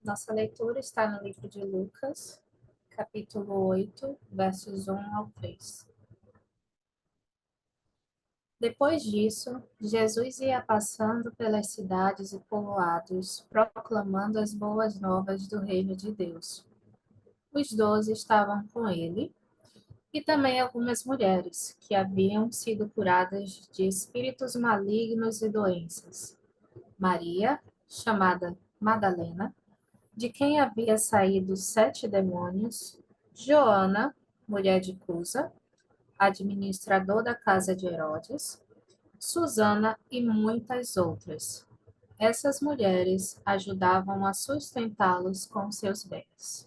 Nossa leitura está no livro de Lucas, capítulo 8, versos 1 ao 3. Depois disso, Jesus ia passando pelas cidades e povoados, proclamando as boas novas do reino de Deus. Os 12 estavam com ele, e também algumas mulheres que haviam sido curadas de espíritos malignos e doenças. Maria, chamada Madalena, de quem havia saído 7 demônios, Joana, mulher de Cusa, administrador da casa de Herodes, Susana e muitas outras. Essas mulheres ajudavam a sustentá-los com seus bens.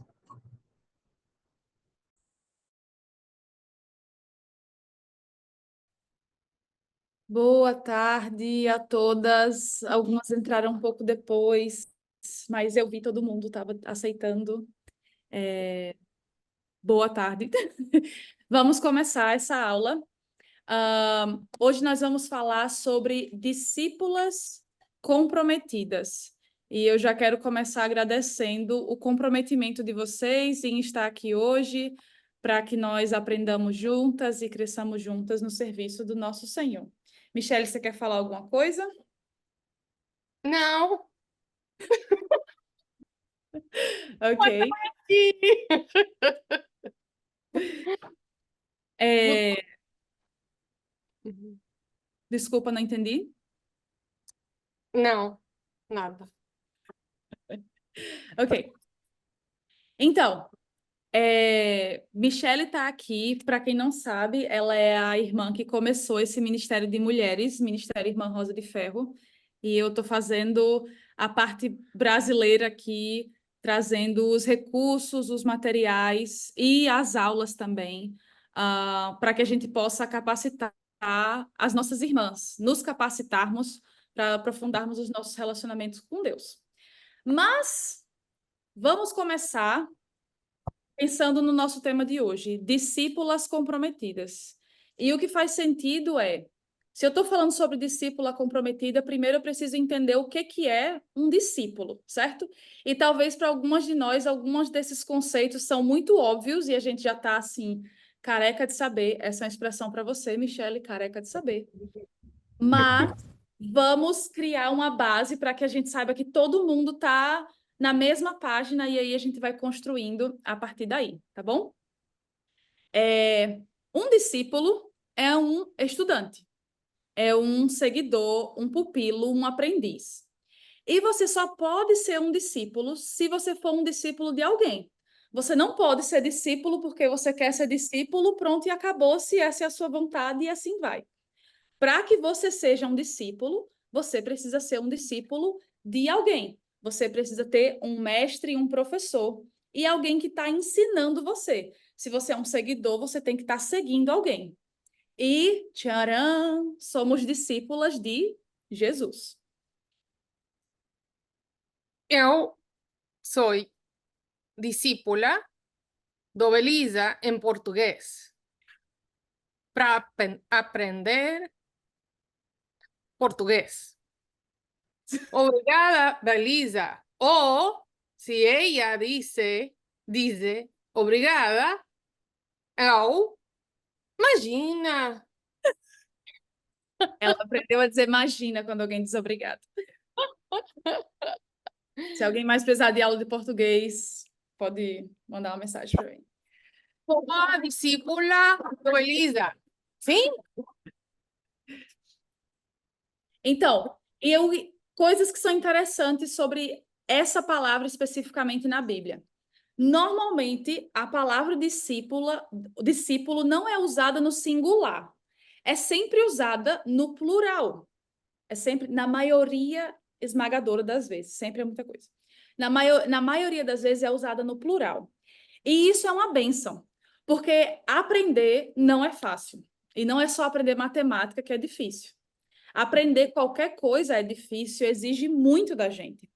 Boa tarde a todas. Algumas entraram um pouco depois, mas eu vi todo mundo estava aceitando. Boa tarde. Vamos começar essa aula. Hoje nós vamos falar sobre discípulas comprometidas. E eu já quero começar agradecendo o comprometimento de vocês em estar aqui hoje, para que nós aprendamos juntas e cresçamos juntas no serviço do nosso Senhor. Michele, você quer falar alguma coisa? Não. Ok. Desculpa, não entendi. Não, nada. Ok. Então, Michele está aqui, para quem não sabe, ela é a irmã que começou esse Ministério de Mulheres, Ministério Irmã Rosa de Ferro, e eu estou fazendo a parte brasileira aqui, trazendo os recursos, os materiais e as aulas também, para que a gente possa capacitar as nossas irmãs, nos capacitarmos para aprofundarmos os nossos relacionamentos com Deus. Mas vamos começar pensando no nosso tema de hoje, discípulas comprometidas. E o que faz sentido é, se eu estou falando sobre discípula comprometida, primeiro eu preciso entender o que é um discípulo, certo? E talvez para algumas de nós, alguns desses conceitos são muito óbvios e a gente já está assim, careca de saber. Essa é uma expressão para você, Michele, careca de saber. Mas vamos criar uma base para que a gente saiba que todo mundo está na mesma página e aí a gente vai construindo a partir daí, tá bom? Um discípulo é um estudante, é um seguidor, um pupilo, um aprendiz. E você só pode ser um discípulo se você for um discípulo de alguém. Você não pode ser discípulo porque você quer ser discípulo, pronto e acabou, se essa é a sua vontade e assim vai. Para que você seja um discípulo, você precisa ser um discípulo de alguém. Você precisa ter um mestre, um professor e alguém que está ensinando você. Se você é um seguidor, você tem que estar seguindo alguém. E, tcharam, somos discípulas de Jesus. Eu sou discípula do Belisa em português para aprender português. Obrigada, Belisa. O se ella dice obrigada, eu imagina. Ela aprendeu a dizer imagina quando alguém diz obrigado. Se alguém mais precisar de aula de português, pode mandar uma mensagem para mim. Sou a discípula do Belisa. Sim? Então, coisas que são interessantes sobre essa palavra especificamente na Bíblia. Normalmente, a palavra discípulo não é usada no singular. É sempre usada no plural. É sempre, na maioria esmagadora das vezes. Sempre é muita coisa. Na maioria das vezes é usada no plural. E isso é uma bênção, porque aprender não é fácil. E não é só aprender matemática que é difícil. Aprender qualquer coisa é difícil, exige muito da gente.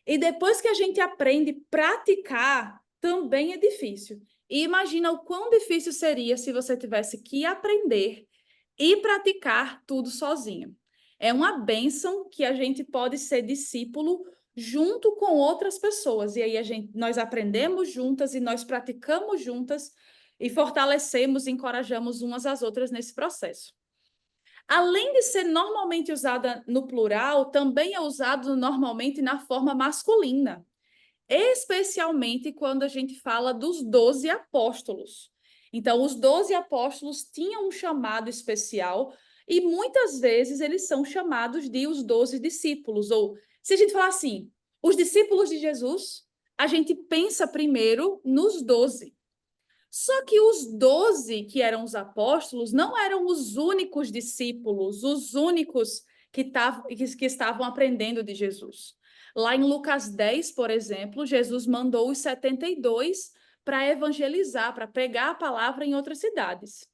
E depois que a gente aprende, praticar também é difícil. E imagina o quão difícil seria se você tivesse que aprender e praticar tudo sozinho. É uma bênção que a gente pode ser discípulo junto com outras pessoas. E aí nós aprendemos juntas e nós praticamos juntas e fortalecemos e encorajamos umas às outras nesse processo. Além de ser normalmente usada no plural, também é usado normalmente na forma masculina, especialmente quando a gente fala dos 12 apóstolos. Então, os 12 apóstolos tinham um chamado especial e muitas vezes eles são chamados de os 12 discípulos. Ou, se a gente falar assim, os discípulos de Jesus, a gente pensa primeiro nos 12. Só que os 12, que eram os apóstolos, não eram os únicos discípulos, os únicos que estavam aprendendo de Jesus. Lá em Lucas 10, por exemplo, Jesus mandou os 72 para evangelizar, para pregar a palavra em outras cidades.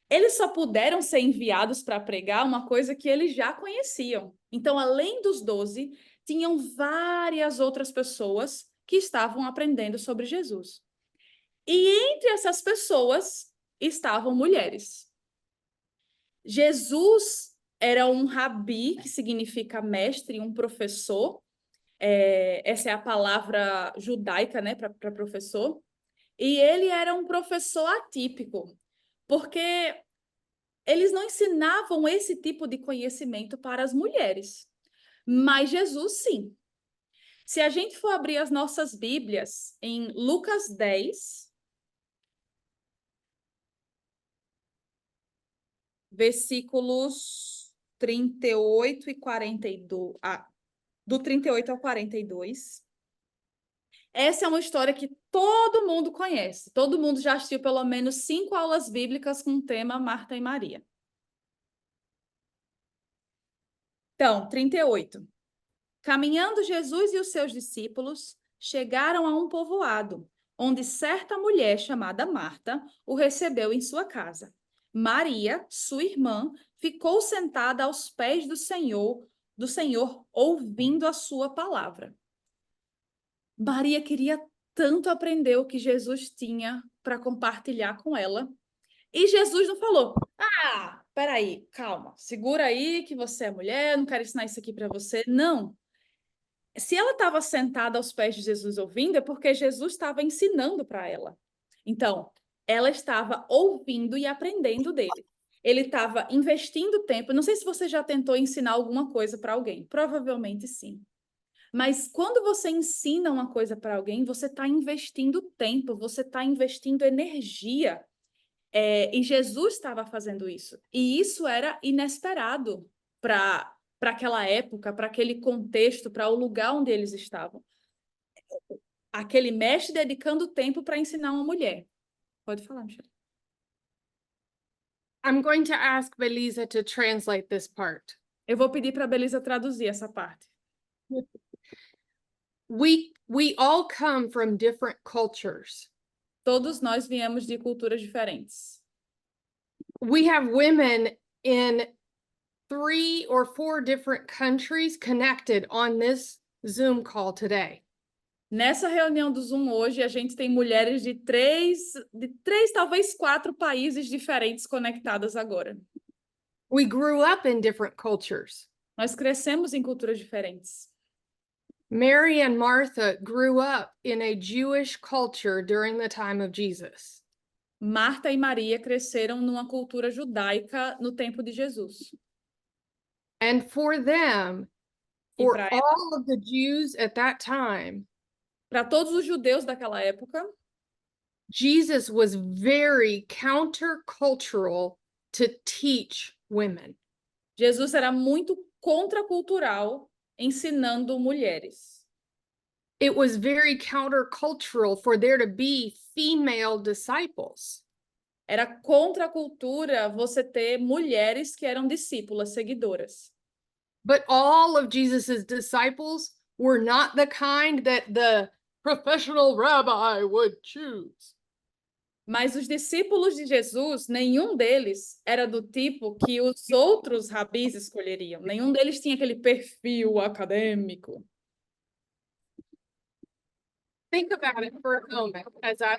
Eles só puderam ser enviados para pregar uma coisa que eles já conheciam. Então, além dos 12, tinham várias outras pessoas que estavam aprendendo sobre Jesus. E entre essas pessoas estavam mulheres. Jesus era um rabi, que significa mestre, um professor. Essa é a palavra judaica, né, para professor. E ele era um professor atípico, porque eles não ensinavam esse tipo de conhecimento para as mulheres. Mas Jesus, sim. Se a gente for abrir as nossas Bíblias em Lucas 10, versículos 38 e 42, do 38 ao 42. Essa é uma história que todo mundo conhece. Todo mundo já assistiu pelo menos 5 aulas bíblicas com o tema Marta e Maria. Então, 38. Caminhando Jesus e os seus discípulos chegaram a um povoado, onde certa mulher chamada Marta o recebeu em sua casa. Maria, sua irmã, ficou sentada aos pés do Senhor, ouvindo a sua palavra. Maria queria tanto aprender o que Jesus tinha para compartilhar com ela. E Jesus não falou: peraí, calma, segura aí que você é mulher, não quero ensinar isso aqui para você. Não. Se ela estava sentada aos pés de Jesus ouvindo, é porque Jesus estava ensinando para ela. Então, ela estava ouvindo e aprendendo dele. Ele estava investindo tempo. Não sei se você já tentou ensinar alguma coisa para alguém. Provavelmente sim. Mas quando você ensina uma coisa para alguém, você está investindo tempo, você está investindo energia. E Jesus estava fazendo isso. E isso era inesperado para aquela época, para aquele contexto, para o lugar onde eles estavam. Aquele mestre dedicando tempo para ensinar uma mulher. Pode falar, Michelle. I'm going to ask Belisa to translate this part. Eu vou pedir para a Belisa traduzir essa parte. We all come from different cultures. Todos nós viemos de culturas diferentes. We have women in 3 or 4 different countries connected on this Zoom call today. Nessa reunião do Zoom hoje, a gente tem mulheres de três, talvez 4 países diferentes conectadas agora. We grew up in different cultures. Nós crescemos em culturas diferentes. Mary and Martha grew up in a Jewish culture during the time of Jesus. Marta e Maria cresceram numa cultura judaica no tempo de Jesus. And for them, for all of the Jews at that time, para todos os judeus daquela época, Jesus was very countercultural to teach women. Jesus era muito contracultural ensinando mulheres. It was very countercultural for there to be female disciples. Era contra a cultura você ter mulheres que eram discípulas, seguidoras. But all of Jesus's disciples were not the kind that the professional rabbi would choose. Mas os discípulos de Jesus, nenhum deles era do tipo que os outros rabis escolheriam. Nenhum deles tinha aquele perfil acadêmico. Think about it for a moment as I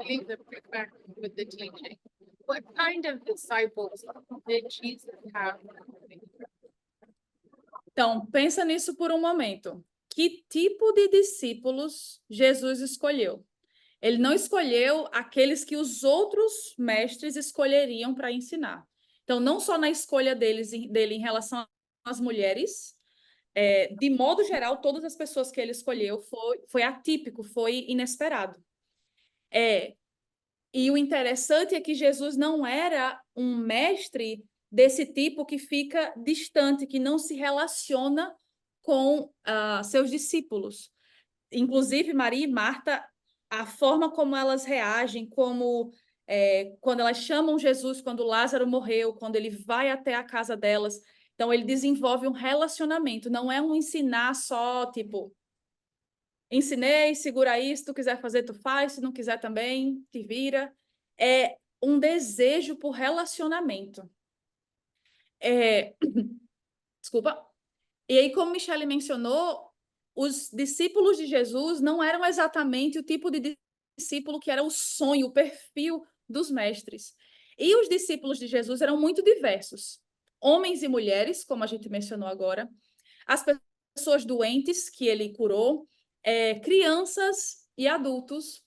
leave the back with the teaching. What kind of disciples did Jesus have? Então, pensa nisso por um momento. que tipo de discípulos Jesus escolheu. Ele não escolheu aqueles que os outros mestres escolheriam para ensinar. Então, não só na escolha dele em relação às mulheres, de modo geral, todas as pessoas que ele escolheu foi atípico, foi inesperado. E o interessante é que Jesus não era um mestre desse tipo que fica distante, que não se relaciona com seus discípulos. Inclusive, Maria e Marta, a forma como elas reagem, como quando elas chamam Jesus, quando Lázaro morreu, quando ele vai até a casa delas. Então, ele desenvolve um relacionamento, não é um ensinar só, tipo, ensinei, segura aí, se tu quiser fazer, tu faz, se não quiser também, te vira. É um desejo por relacionamento. Desculpa. E aí, como Michele mencionou, os discípulos de Jesus não eram exatamente o tipo de discípulo que era o sonho, o perfil dos mestres. E os discípulos de Jesus eram muito diversos. Homens e mulheres, como a gente mencionou agora, as pessoas doentes que ele curou, crianças e adultos,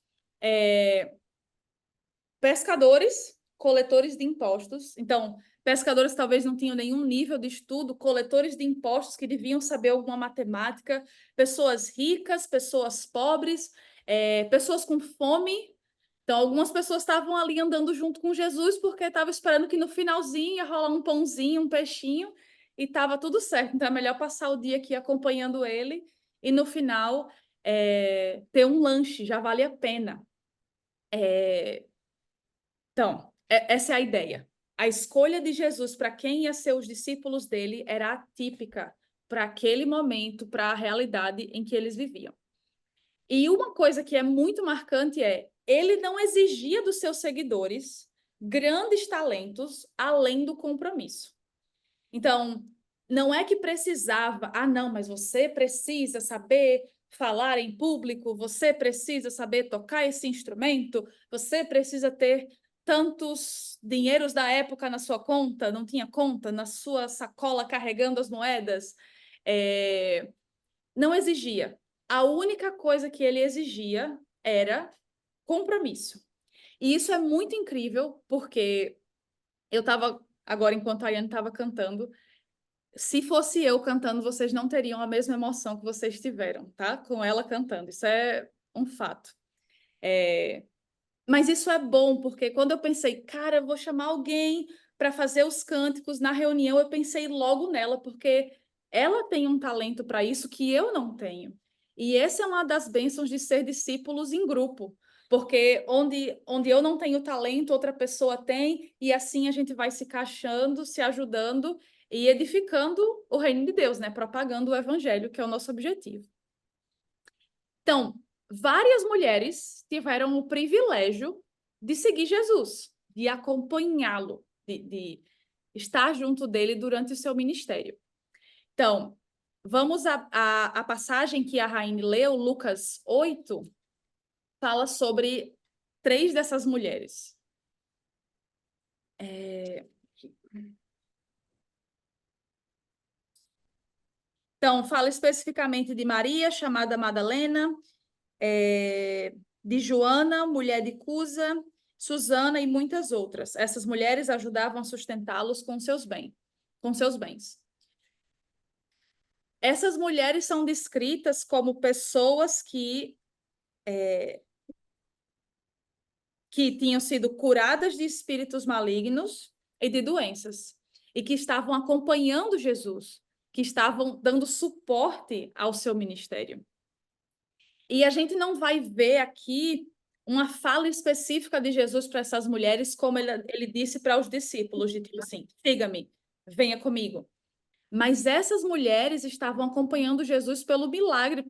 pescadores, coletores de impostos. Então, pescadores talvez não tinham nenhum nível de estudo, coletores de impostos que deviam saber alguma matemática, pessoas ricas, pessoas pobres, pessoas com fome. Então, algumas pessoas estavam ali andando junto com Jesus porque estavam esperando que no finalzinho ia rolar um pãozinho, um peixinho, e estava tudo certo. Então, é melhor passar o dia aqui acompanhando ele e no final ter um lanche, já vale a pena. Então, essa é a ideia. A escolha de Jesus para quem ia ser os discípulos dele era atípica para aquele momento, para a realidade em que eles viviam. E uma coisa que é muito marcante ele não exigia dos seus seguidores grandes talentos além do compromisso. Então, não é que precisava, não, mas você precisa saber falar em público, você precisa saber tocar esse instrumento, você precisa ter tantos dinheiros da época na sua conta, não tinha conta, na sua sacola carregando as moedas. Não exigia. A única coisa que ele exigia era compromisso. E isso é muito incrível, porque eu estava, agora enquanto a Ayane estava cantando, se fosse eu cantando, vocês não teriam a mesma emoção que vocês tiveram, tá? Com ela cantando. Isso é um fato. Mas isso é bom, porque quando eu pensei, cara, eu vou chamar alguém para fazer os cânticos na reunião, eu pensei logo nela, porque ela tem um talento para isso que eu não tenho. E essa é uma das bênçãos de ser discípulos em grupo, porque onde eu não tenho talento, outra pessoa tem, e assim a gente vai se encaixando, se ajudando e edificando o reino de Deus, né? Propagando o evangelho, que é o nosso objetivo. Então, várias mulheres tiveram o privilégio de seguir Jesus, de acompanhá-lo, de estar junto dele durante o seu ministério. Então, vamos à passagem que a Raine leu, Lucas 8, fala sobre 3 dessas mulheres. Então, fala especificamente de Maria, chamada Madalena, de Joana, mulher de Cusa, Susana e muitas outras. Essas mulheres ajudavam a sustentá-los com seus bens. Essas mulheres são descritas como pessoas que tinham sido curadas de espíritos malignos e de doenças, e que estavam acompanhando Jesus, que estavam dando suporte ao seu ministério. E a gente não vai ver aqui uma fala específica de Jesus para essas mulheres, como ele disse para os discípulos, de tipo assim, siga-me, venha comigo. Mas essas mulheres estavam acompanhando Jesus pelo milagre,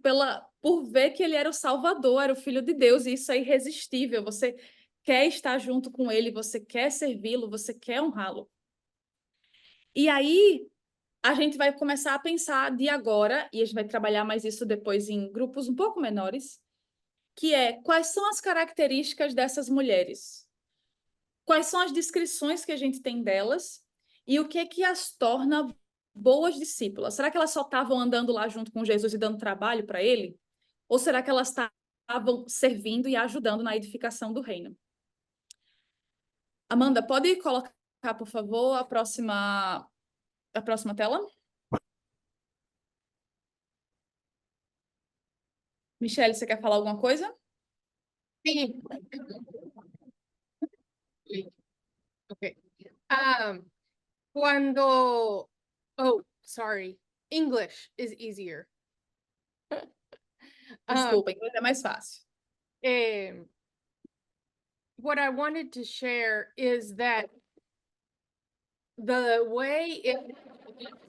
por ver que ele era o Salvador, era o Filho de Deus, e isso é irresistível. Você quer estar junto com ele, você quer servi-lo, você quer honrá-lo. E aí, a gente vai começar a pensar de agora, e a gente vai trabalhar mais isso depois em grupos um pouco menores, que quais são as características dessas mulheres? Quais são as descrições que a gente tem delas e o que as torna boas discípulas? Será que elas só estavam andando lá junto com Jesus e dando trabalho para ele? Ou será que elas estavam servindo e ajudando na edificação do reino? Amanda, pode colocar, por favor, a próxima tela? Michelle, você quer falar alguma coisa? Sim. Okay. Oh, sorry. English is easier. Desculpa, inglês é mais fácil. What I wanted to share is that the way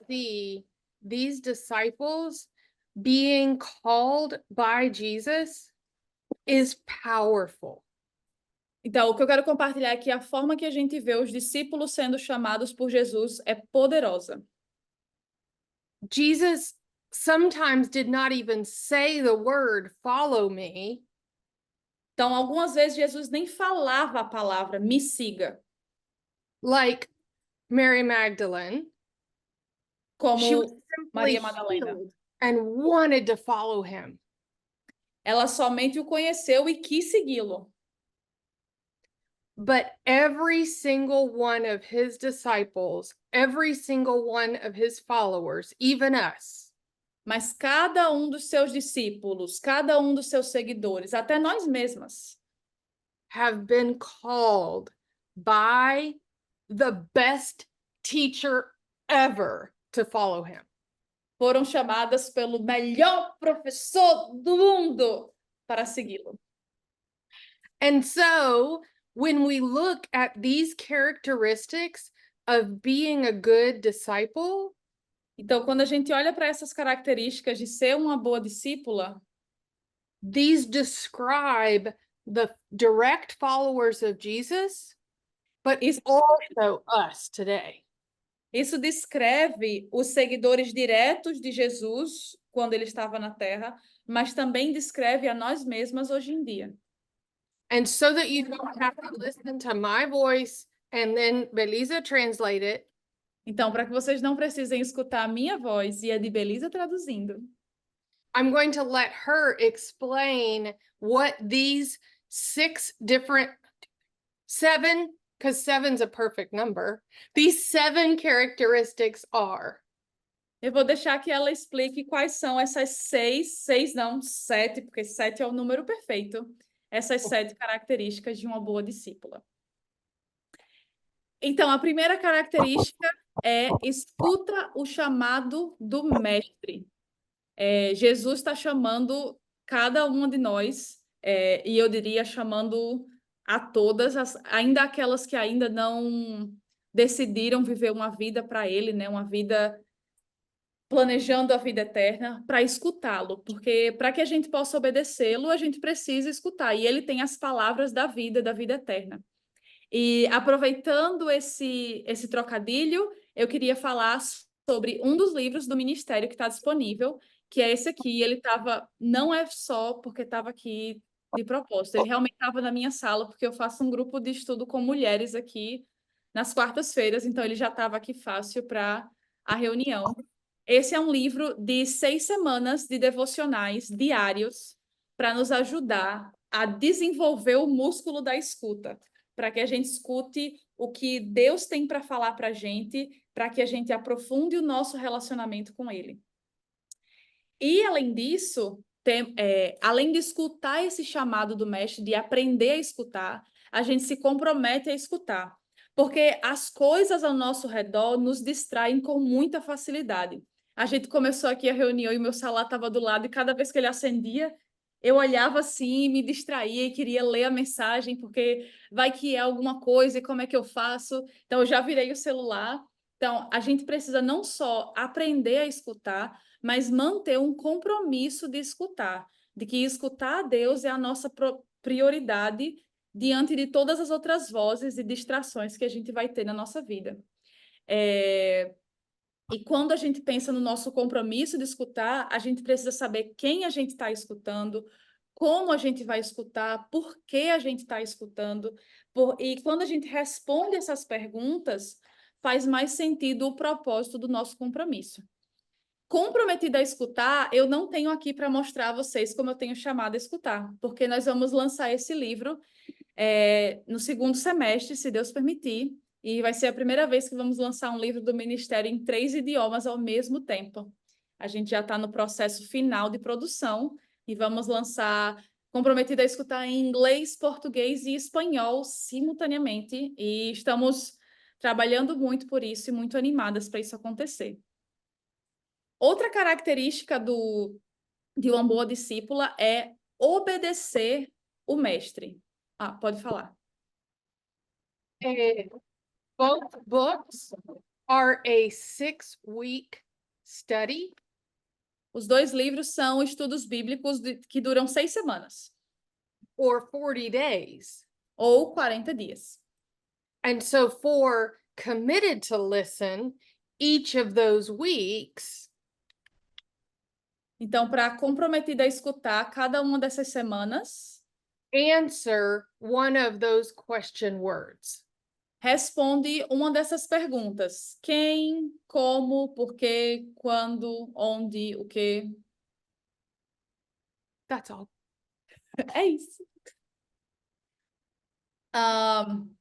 these disciples being called by Jesus is powerful. Então, o que eu quero compartilhar aqui, a forma que a gente vê os discípulos sendo chamados por Jesus é poderosa. Jesus sometimes did not even say the word follow me. Então, algumas vezes Jesus nem falava a palavra me siga, Like Mary Magdalene. She was como simply Maria Madalena. healed and wanted to follow him. Ela somente o conheceu e quis segui-lo. But every single one of his disciples, every single one of his followers, even us, Mas cada dos seus discípulos, cada dos seus seguidores, até nós mesmas, have been called by the best teacher ever to follow him. foram chamadas pelo melhor professor do mundo para segui-lo. And so when we look at these characteristics of being a good disciple, Então, quando a gente olha para essas características de ser uma boa discípula, these describe the direct followers of Jesus, but Isso- also us today. isso descreve os seguidores diretos de Jesus quando ele estava na Terra, mas também descreve a nós mesmas hoje em dia. And so that you don't have to listen to my voice and then Belisa translate it, Então, para que vocês não precisem escutar a minha voz e a de Belisa traduzindo, I'm going to let her explain what these seven, because seven's a perfect number, these 7 characteristics are. eu vou deixar que ela explique quais são essas 7, porque 7 é o número perfeito, essas 7 características de uma boa discípula. Então, a primeira característica é escuta o chamado do mestre. Jesus está chamando cada uma de nós, e eu diria chamando a todas, ainda aquelas que ainda não decidiram viver uma vida para ele, né? Uma vida planejando a vida eterna, para escutá-lo, porque para que a gente possa obedecê-lo, a gente precisa escutar, e ele tem as palavras da vida eterna. E aproveitando esse trocadilho, eu queria falar sobre um dos livros do Ministério que está disponível, que é esse aqui. Ele não é só porque estava aqui de propósito, ele realmente estava na minha sala, porque eu faço um grupo de estudo com mulheres aqui nas quartas-feiras, então ele já estava aqui fácil para a reunião. Esse é um livro de 6 semanas de devocionais diários para nos ajudar a desenvolver o músculo da escuta, para que a gente escute o que Deus tem para falar para a gente, para que a gente aprofunde o nosso relacionamento com Ele. E, além disso, além de escutar esse chamado do mestre, de aprender a escutar, a gente se compromete a escutar, porque as coisas ao nosso redor nos distraem com muita facilidade. A gente começou aqui a reunião e meu celular estava do lado, e cada vez que ele acendia, eu olhava assim, me distraía e queria ler a mensagem, porque vai que é alguma coisa e como é que eu faço? Então, eu já virei o celular. Então, a gente precisa não só aprender a escutar, mas manter um compromisso de escutar, de que escutar a Deus é a nossa prioridade diante de todas as outras vozes e distrações que a gente vai ter na nossa vida. E quando a gente pensa no nosso compromisso de escutar, a gente precisa saber quem a gente está escutando, como a gente vai escutar, por que a gente está escutando. E quando a gente responde essas perguntas, faz mais sentido o propósito do nosso compromisso. Comprometida a escutar, eu não tenho aqui para mostrar a vocês como eu tenho chamado a escutar, porque nós vamos lançar esse livro no segundo semestre, se Deus permitir, e vai ser a primeira vez que vamos lançar um livro do Ministério em 3 idiomas ao mesmo tempo. A gente já está no processo final de produção e vamos lançar Comprometida a escutar em inglês, português e espanhol simultaneamente, e estamos trabalhando muito por isso e muito animadas para isso acontecer. Outra característica de uma boa discípula é obedecer o mestre. Ah, pode falar. Both books are a 6-week study. Os 2 livros são estudos bíblicos que duram 6 semanas. Or 40 days. Ou 40 dias. And so for committed to listen, each of those weeks Então, para comprometida a escutar cada uma dessas semanas, answer one of those question words. responde uma dessas perguntas. Quem, como, por quê, quando, onde, o quê. That's all. É isso.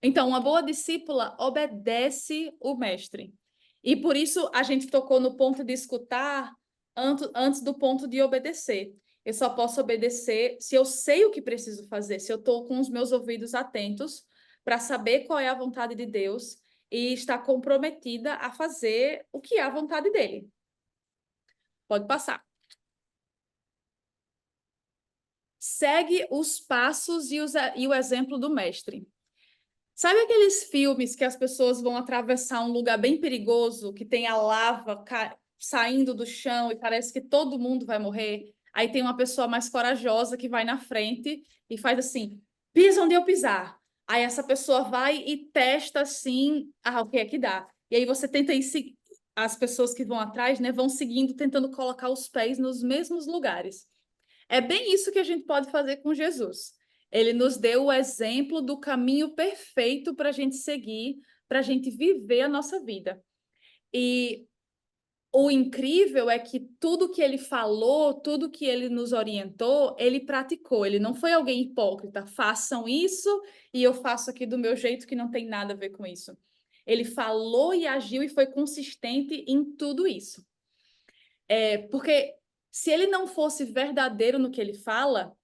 Então, uma boa discípula obedece o mestre. E por isso a gente tocou no ponto de escutar antes do ponto de obedecer. Eu só posso obedecer se eu sei o que preciso fazer, se eu estou com os meus ouvidos atentos para saber qual é a vontade de Deus e estar comprometida a fazer o que é a vontade dele. Pode passar. Segue os passos e o exemplo do mestre. Sabe aqueles filmes que as pessoas vão atravessar um lugar bem perigoso, que tem a lava saindo do chão e parece que todo mundo vai morrer? Aí tem uma pessoa mais corajosa que vai na frente e faz assim, pisa onde eu pisar. Aí essa pessoa vai e testa assim, o que é que dá? E aí você tenta ir, as pessoas que vão atrás, né, vão seguindo, tentando colocar os pés nos mesmos lugares. É bem isso que a gente pode fazer com Jesus. Ele nos deu o exemplo do caminho perfeito para a gente seguir, para a gente viver a nossa vida. E o incrível é que tudo que ele falou, tudo que ele nos orientou, ele praticou. Ele não foi alguém hipócrita. Façam isso e eu faço aqui do meu jeito, que não tem nada a ver com isso. Ele falou e agiu e foi consistente em tudo isso. Porque se ele não fosse verdadeiro no que ele fala,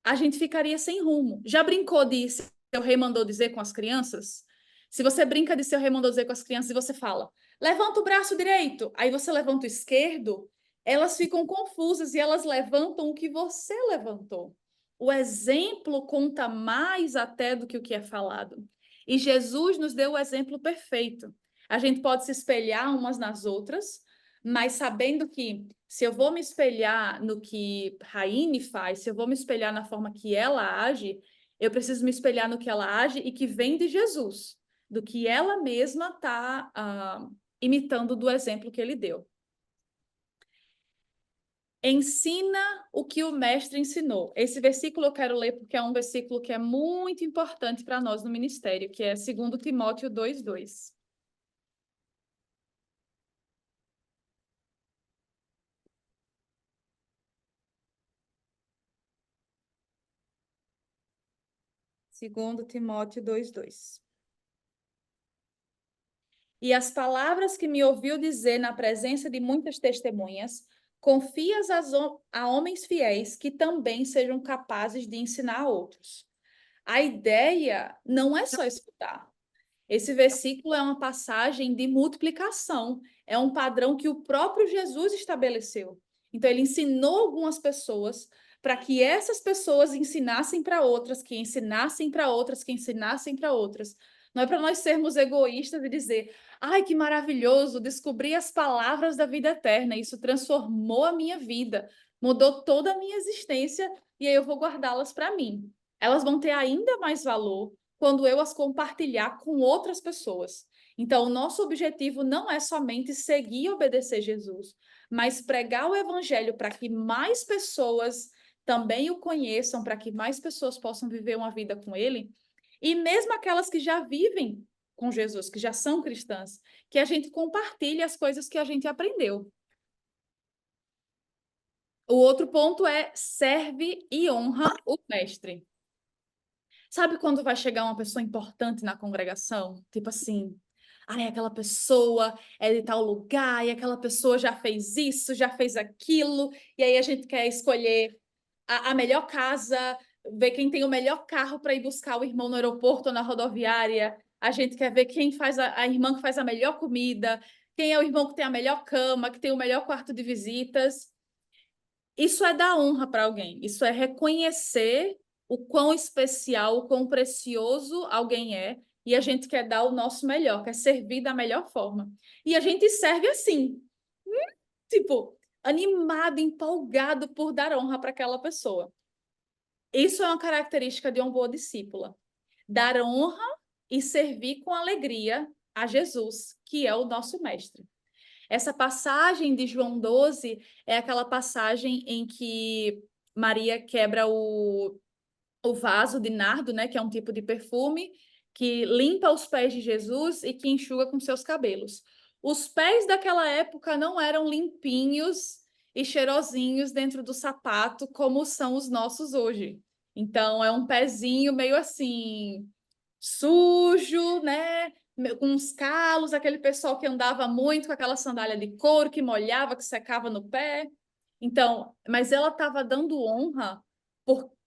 a gente ficaria sem rumo. Já brincou de seu rei mandou dizer com as crianças? Se você brinca de seu rei mandou dizer com as crianças e você fala, levanta o braço direito, aí você levanta o esquerdo, elas ficam confusas e elas levantam o que você levantou. O exemplo conta mais até do que o que é falado. E Jesus nos deu o exemplo perfeito. A gente pode se espelhar umas nas outras, mas sabendo que se eu vou me espelhar no que Raine faz, se eu vou me espelhar na forma que ela age, eu preciso me espelhar no que ela age e que vem de Jesus, do que ela mesma está imitando do exemplo que ele deu. Ensina o que o mestre ensinou. Esse versículo eu quero ler porque é um versículo que é muito importante para nós no ministério, que é 2 Timóteo 2:2. Segundo Timóteo 2:2. E as palavras que me ouviu dizer na presença de muitas testemunhas, confias a homens fiéis que também sejam capazes de ensinar a outros. A ideia não é só escutar. Esse versículo é uma passagem de multiplicação, é um padrão que o próprio Jesus estabeleceu. Então, ele ensinou algumas pessoas para que essas pessoas ensinassem para outras, que ensinassem para outras, que ensinassem para outras. Não é para nós sermos egoístas e dizer, ai, que maravilhoso, descobri as palavras da vida eterna, isso transformou a minha vida, mudou toda a minha existência e aí eu vou guardá-las para mim. Elas vão ter ainda mais valor quando eu as compartilhar com outras pessoas. Então, o nosso objetivo não é somente seguir e obedecer Jesus, mas pregar o evangelho para que mais pessoas também o conheçam, para que mais pessoas possam viver uma vida com ele. E mesmo aquelas que já vivem com Jesus, que já são cristãs, que a gente compartilhe as coisas que a gente aprendeu. O outro ponto é serve e honra o mestre. Sabe quando vai chegar uma pessoa importante na congregação? Tipo assim, ai, aquela pessoa é de tal lugar, e aquela pessoa já fez isso, já fez aquilo, e aí a gente quer escolher a melhor casa, ver quem tem o melhor carro para ir buscar o irmão no aeroporto ou na rodoviária. A gente quer ver quem faz a irmã que faz a melhor comida, quem é o irmão que tem a melhor cama, que tem o melhor quarto de visitas. Isso é dar honra para alguém, isso é reconhecer o quão especial, o quão precioso alguém é, e a gente quer dar o nosso melhor, quer servir da melhor forma. E a gente serve assim, tipo, animado, empolgado por dar honra para aquela pessoa. Isso é uma característica de uma boa discípula. Dar honra e servir com alegria a Jesus, que é o nosso mestre. Essa passagem de João 12 é aquela passagem em que Maria quebra o vaso de nardo, né, que é um tipo de perfume, que limpa os pés de Jesus e que enxuga com seus cabelos. Os pés daquela época não eram limpinhos e cheirosinhos dentro do sapato como são os nossos hoje. Então, é um pezinho meio assim, sujo, né? Com uns calos, aquele pessoal que andava muito com aquela sandália de couro, que molhava, que secava no pé. Então, mas ela estava dando honra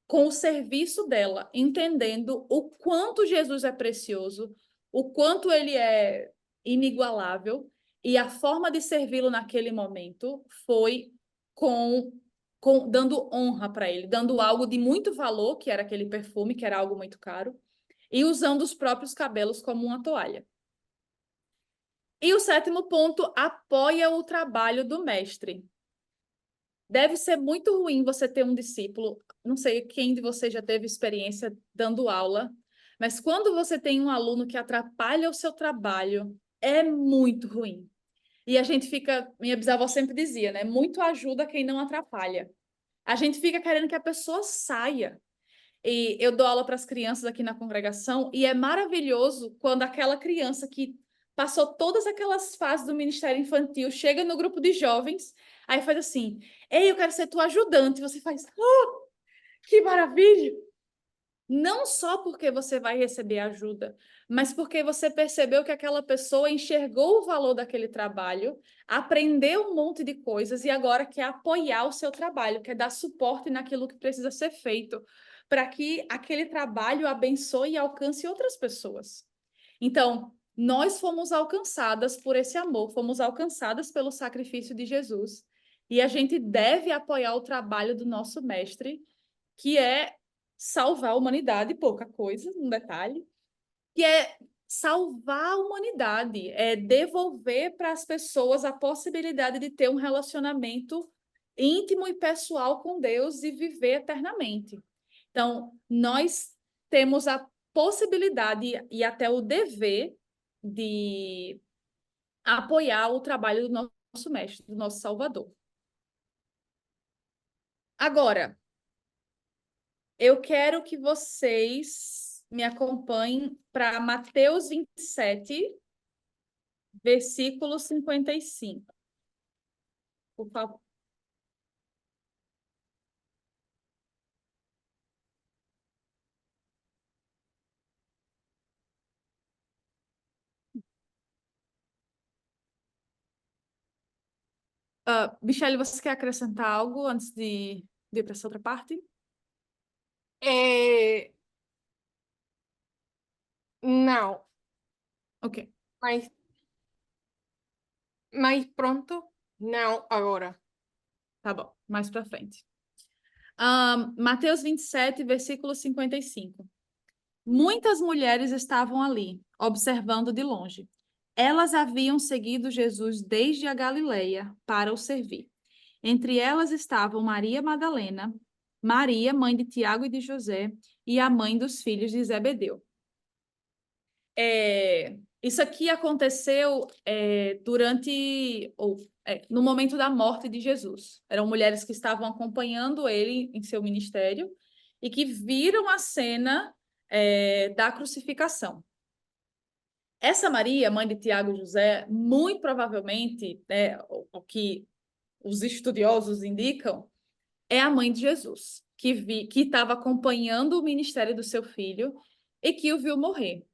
com o serviço dela, entendendo o quanto Jesus é precioso, o quanto ele é inigualável, e a forma de servi-lo naquele momento foi dando honra para ele, dando algo de muito valor, que era aquele perfume, que era algo muito caro, e usando os próprios cabelos como uma toalha. E o sétimo ponto, apoia o trabalho do mestre. Deve ser muito ruim você ter um discípulo, não sei quem de vocês já teve experiência dando aula, mas quando você tem um aluno que atrapalha o seu trabalho, é muito ruim. E a gente fica, minha bisavó sempre dizia, né? Muito ajuda quem não atrapalha. A gente fica querendo que a pessoa saia. E eu dou aula para as crianças aqui na congregação e é maravilhoso quando aquela criança que passou todas aquelas fases do Ministério Infantil chega no grupo de jovens, aí faz assim: ei, eu quero ser tua ajudante. Você faz: oh, que maravilha! Não só porque você vai receber ajuda, mas porque você percebeu que aquela pessoa enxergou o valor daquele trabalho, aprendeu um monte de coisas e agora quer apoiar o seu trabalho, quer dar suporte naquilo que precisa ser feito, para que aquele trabalho abençoe e alcance outras pessoas. Então, nós fomos alcançadas por esse amor, fomos alcançadas pelo sacrifício de Jesus, e a gente deve apoiar o trabalho do nosso mestre, que é salvar a humanidade, pouca coisa, um detalhe, que é salvar a humanidade, é devolver para as pessoas a possibilidade de ter um relacionamento íntimo e pessoal com Deus e viver eternamente. Então, nós temos a possibilidade e até o dever de apoiar o trabalho do nosso mestre, do nosso Salvador. Agora, eu quero que vocês me acompanhem para Mateus 27, versículo 55. Por favor. Michele, você quer acrescentar algo antes de ir para essa outra parte? Não, Ok, mais pronto? Não, agora. tá bom, mais para frente. Mateus 27, versículo 55. Muitas mulheres estavam ali, observando de longe. Elas haviam seguido Jesus desde a Galileia para o servir. Entre elas estavam Maria Madalena, Maria, mãe de Tiago e de José, e a mãe dos filhos de Zebedeu. Isso aqui aconteceu no momento da morte de Jesus. Eram mulheres que estavam acompanhando ele em seu ministério e que viram a cena da crucificação. Essa Maria, mãe de Tiago e José, muito provavelmente, né, o que os estudiosos indicam, é a mãe de Jesus, que estava acompanhando o ministério do seu filho e que o viu morrer.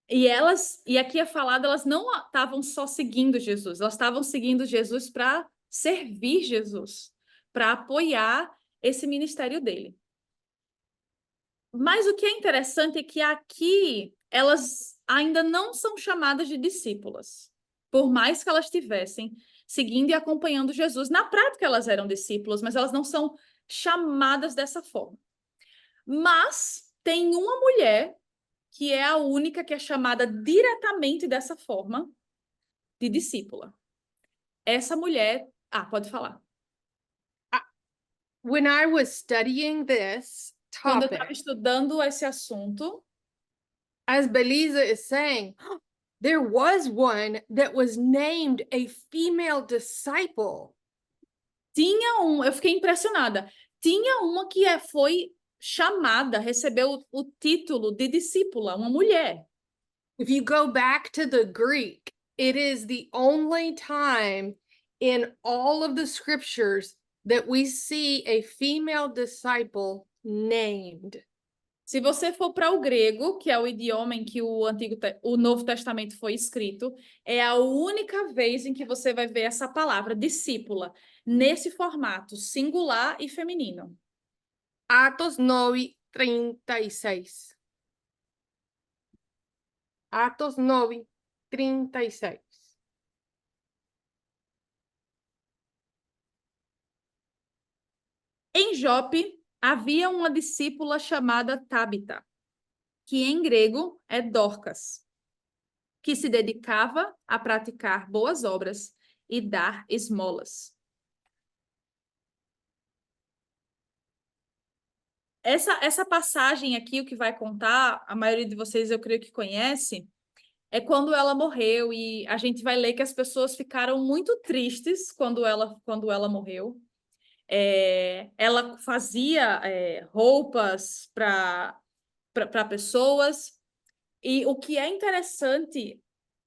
E aqui é falado, elas não estavam só seguindo Jesus, elas estavam seguindo Jesus para servir Jesus, para apoiar esse ministério dele. Mas o que é interessante é que aqui elas ainda não são chamadas de discípulas, por mais que elas estivessem seguindo e acompanhando Jesus. Na prática, elas eram discípulas, mas elas não são chamadas dessa forma. Mas tem uma mulher que é a única que é chamada diretamente dessa forma de discípula. Essa mulher... Ah, pode falar. When I was studying this Quando eu topic, estava estudando esse assunto, as Belisa is saying, there was one that was named a female disciple. eu fiquei impressionada. Tinha uma que foi chamada, recebeu o título de discípula, uma mulher. If you go back to the Greek, it is the only time in all of the scriptures that we see a female disciple named. Se você for para o grego, que é o idioma em que o Novo Testamento foi escrito, é a única vez em que você vai ver essa palavra discípula nesse formato singular e feminino. Atos 9:36. Atos 9:36. Em Jope havia uma discípula chamada Tabita, que em grego é Dorcas, que se dedicava a praticar boas obras e dar esmolas. Essa passagem aqui, o que vai contar, a maioria de vocês eu creio que conhece, é quando ela morreu, e a gente vai ler que as pessoas ficaram muito tristes quando ela morreu. Ela fazia roupas para pessoas, e o que é interessante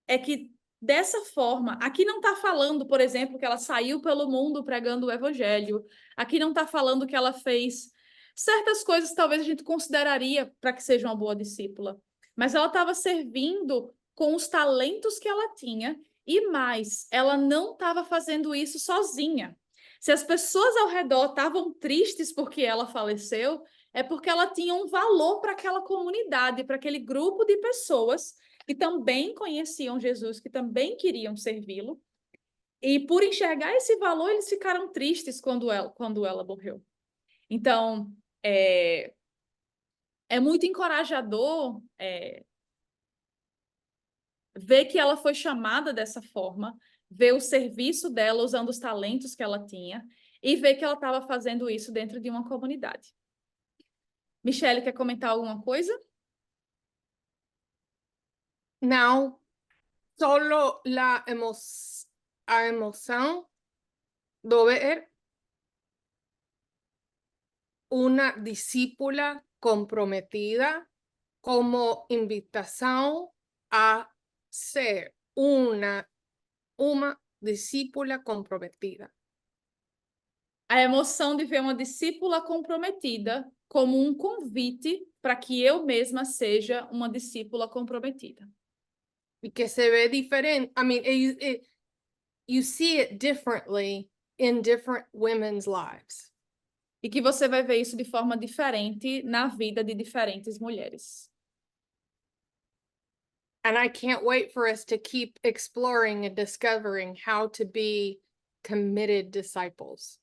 é que dessa forma, aqui não está falando, por exemplo, que ela saiu pelo mundo pregando o evangelho, aqui não está falando que ela fez certas coisas que talvez a gente consideraria para que seja uma boa discípula, mas ela estava servindo com os talentos que ela tinha, e mais, ela não estava fazendo isso sozinha. Se as pessoas ao redor estavam tristes porque ela faleceu, é porque ela tinha um valor para aquela comunidade, para aquele grupo de pessoas que também conheciam Jesus, que também queriam servi-lo, e por enxergar esse valor, eles ficaram tristes quando ela morreu. Então, é muito encorajador ver que ela foi chamada dessa forma, ver o serviço dela usando os talentos que ela tinha, e ver que ela estava fazendo isso dentro de uma comunidade. Michele, quer comentar alguma coisa? Now, solo a emoción de ver una discípula comprometida como invitación a ser una discípula comprometida. A emoção de ver uma discípula comprometida como um convite para que eu mesma seja uma discípula comprometida. Y que se ve diferente. I mean, you see it differently in different women's lives. E que você vai ver isso de forma diferente na vida de diferentes mulheres. And I can't wait for us to keep exploring and discovering how to be committed disciples.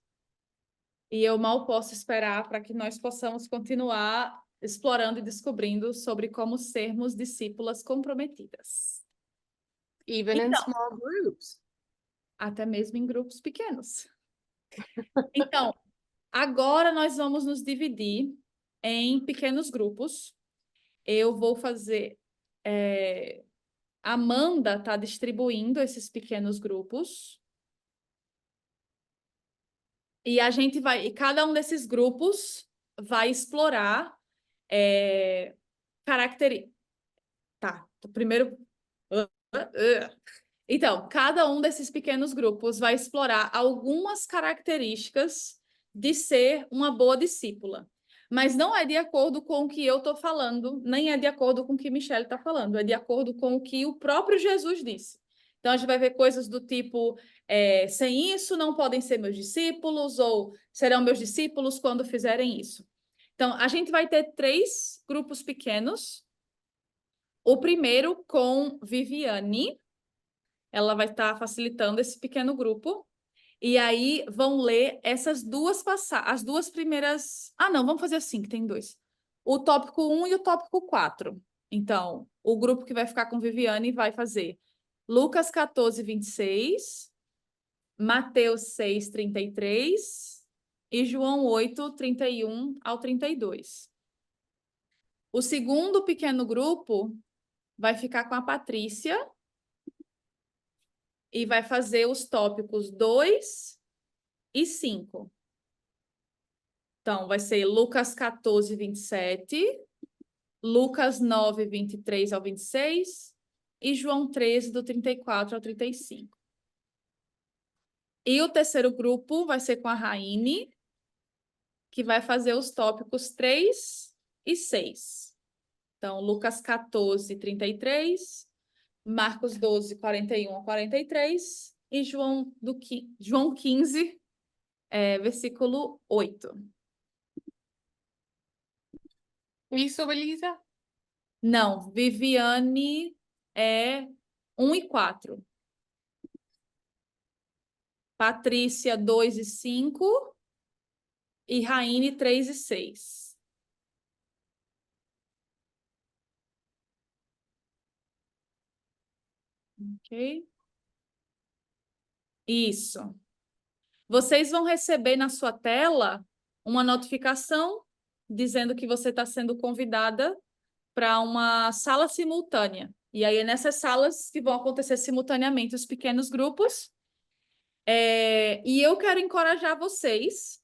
E eu mal posso esperar para que nós possamos continuar explorando e descobrindo sobre como sermos discípulas comprometidas. Even in small groups. Até mesmo em grupos pequenos. Então, agora nós vamos nos dividir em pequenos grupos. Eu vou fazer... Amanda está distribuindo esses pequenos grupos. E a gente vai... E cada um desses grupos vai explorar características. Tá, primeiro Então, cada um desses pequenos grupos vai explorar algumas características de ser uma boa discípula. Mas não é de acordo com o que eu estou falando, nem é de acordo com o que Michelle está falando, é de acordo com o que o próprio Jesus disse. Então, a gente vai ver coisas do tipo, sem isso não podem ser meus discípulos, ou serão meus discípulos quando fizerem isso. Então, a gente vai ter 3 grupos pequenos. O primeiro com Viviane, ela vai estar facilitando esse pequeno grupo. E aí vão ler essas as 2 primeiras... Ah, não, vamos fazer assim, que tem 2. O tópico 1 e o tópico 4. Então, o grupo que vai ficar com Viviane vai fazer Lucas 14, 26, Mateus 6, 33 e João 8, 31 ao 32. O segundo pequeno grupo vai ficar com a Patrícia e vai fazer os tópicos 2 e 5. Então, vai ser Lucas 14, 27, Lucas 9, 23 ao 26 e João 13, do 34 ao 35. E o terceiro grupo vai ser com a Raine, que vai fazer os tópicos 3 e 6. Então, Lucas 14, 33, Marcos 12, 41 a 43 e João 15, versículo 8. Isso, Belisa? Não, Viviane é 1 e 4. Patrícia 2 e 5 e Raine 3 e 6. Ok? Isso. Vocês vão receber na sua tela uma notificação dizendo que você está sendo convidada para uma sala simultânea. E aí é nessas salas que vão acontecer simultaneamente os pequenos grupos. E eu quero encorajar vocês,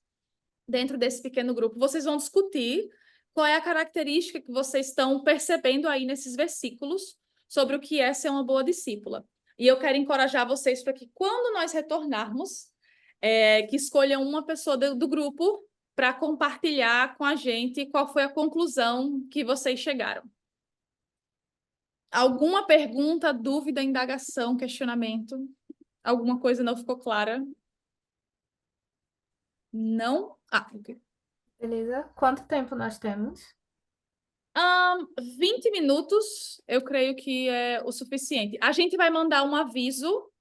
dentro desse pequeno grupo, vocês vão discutir qual é a característica que vocês estão percebendo aí nesses versículos sobre o que é ser uma boa discípula. E eu quero encorajar vocês para que quando nós retornarmos, que escolham uma pessoa do grupo para compartilhar com a gente qual foi a conclusão que vocês chegaram. Alguma pergunta, dúvida, indagação, questionamento? Alguma coisa não ficou clara? Não? Ok. Beleza? Quanto tempo nós temos? 20 minutos, eu creio que é o suficiente. A gente vai mandar um aviso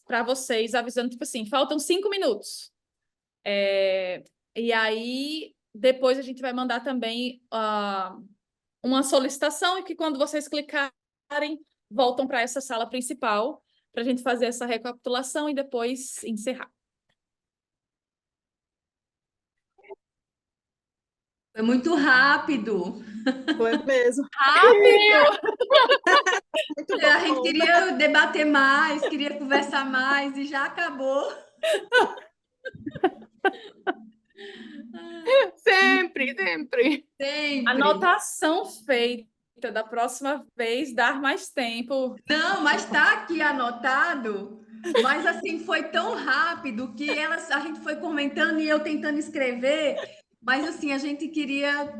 para vocês, avisando, tipo assim, faltam 5 minutos. E aí, depois a gente vai mandar também uma solicitação e que quando vocês clicarem, voltam para essa sala principal para a gente fazer essa recapitulação e depois encerrar. Foi muito rápido. Foi mesmo. Rápido! Muito A gente bom. queria debater mais, queria conversar mais e já acabou. Sempre, sempre. Sempre. Anotação feita. Da próxima vez, dar mais tempo. Não, mas está aqui anotado. Mas assim, foi tão rápido que a gente foi comentando e eu tentando escrever. Mas assim, a gente queria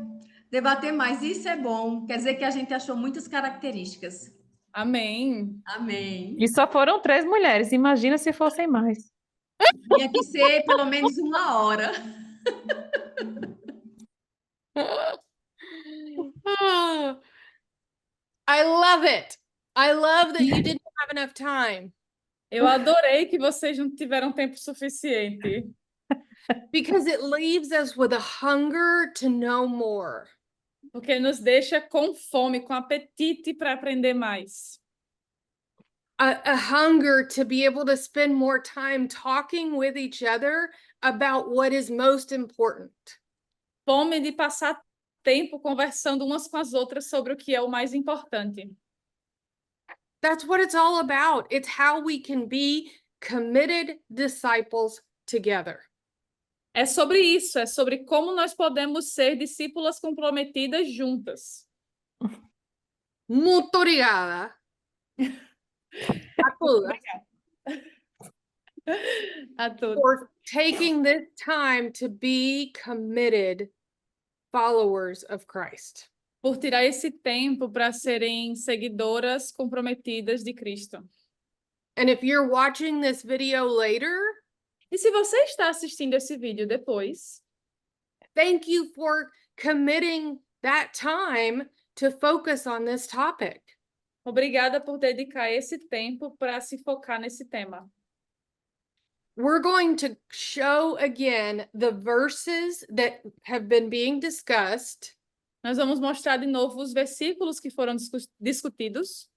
debater mais. Isso é bom. Quer dizer que a gente achou muitas características. Amém. Amém. E só foram 3 mulheres, imagina se fossem mais. Tinha que ser pelo menos 1 hora. I love it. I love that you didn't have enough time Eu adorei que vocês não tiveram tempo suficiente. because it leaves us with a hunger to know more. Porque nos deixa com fome, com apetite para aprender mais. A hunger to be able to spend more time talking with each other about what is most important. Fome de passar tempo conversando umas com as outras sobre o que é o mais importante. That's what it's all about. It's how we can be committed disciples together. É sobre isso, é sobre como nós podemos ser discípulas comprometidas juntas. Muito obrigada. Absolutely. A todos. For taking this time to be committed followers of Christ. Por tirar esse tempo para serem seguidoras comprometidas de Cristo. And if you're watching this video later, E se você está assistindo esse vídeo depois, thank you for committing that time to focus on this topic. obrigada por dedicar esse tempo para se focar nesse tema. We're going to show again the verses that have been being discussed, Nós vamos mostrar de novo os versículos que foram discutidos.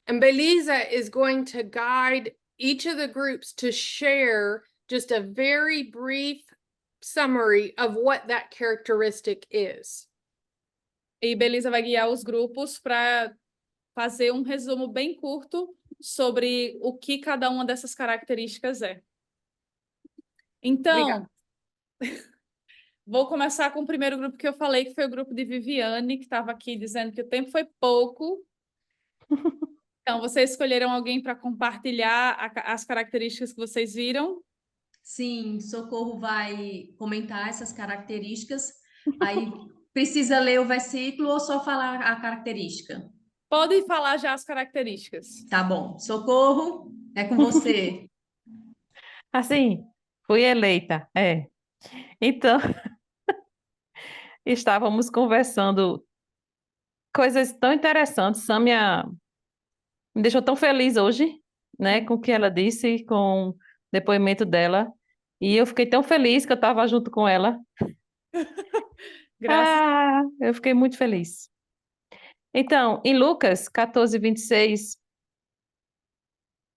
and Belisa is going to guide each of the groups to share just a very brief summary of what that characteristic is. E Belisa vai guiar os grupos para fazer um resumo bem curto sobre o que cada uma dessas características é. Então, vou começar com o primeiro grupo que eu falei, que foi o grupo de Viviane, que estava aqui dizendo que o tempo foi pouco. Então, vocês escolheram alguém para compartilhar as características que vocês viram? Sim, Socorro vai comentar essas características. Aí precisa ler o versículo ou só falar a característica? Pode falar já as características. Tá bom. Socorro, é com você. Assim, fui eleita, é. Então, estávamos conversando coisas tão interessantes. Sâmia me deixou tão feliz hoje, né, com o que ela disse, com o depoimento dela. E eu fiquei tão feliz que eu estava junto com ela. Graças. Eu fiquei muito feliz. Então, em Lucas 14, 26,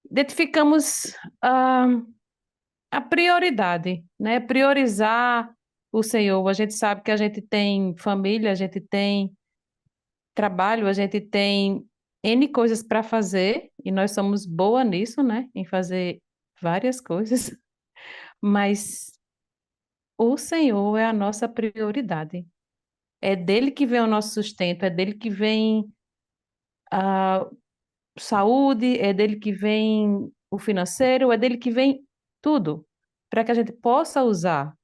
identificamos a prioridade, né? Priorizar o Senhor. A gente sabe que a gente tem família, a gente tem trabalho, a gente tem N coisas para fazer, e nós somos boa nisso, né? Em fazer várias coisas, mas o Senhor é a nossa prioridade. É dele que vem o nosso sustento, é dele que vem a saúde, é dele que vem o financeiro, é dele que vem tudo, para que a gente possa usar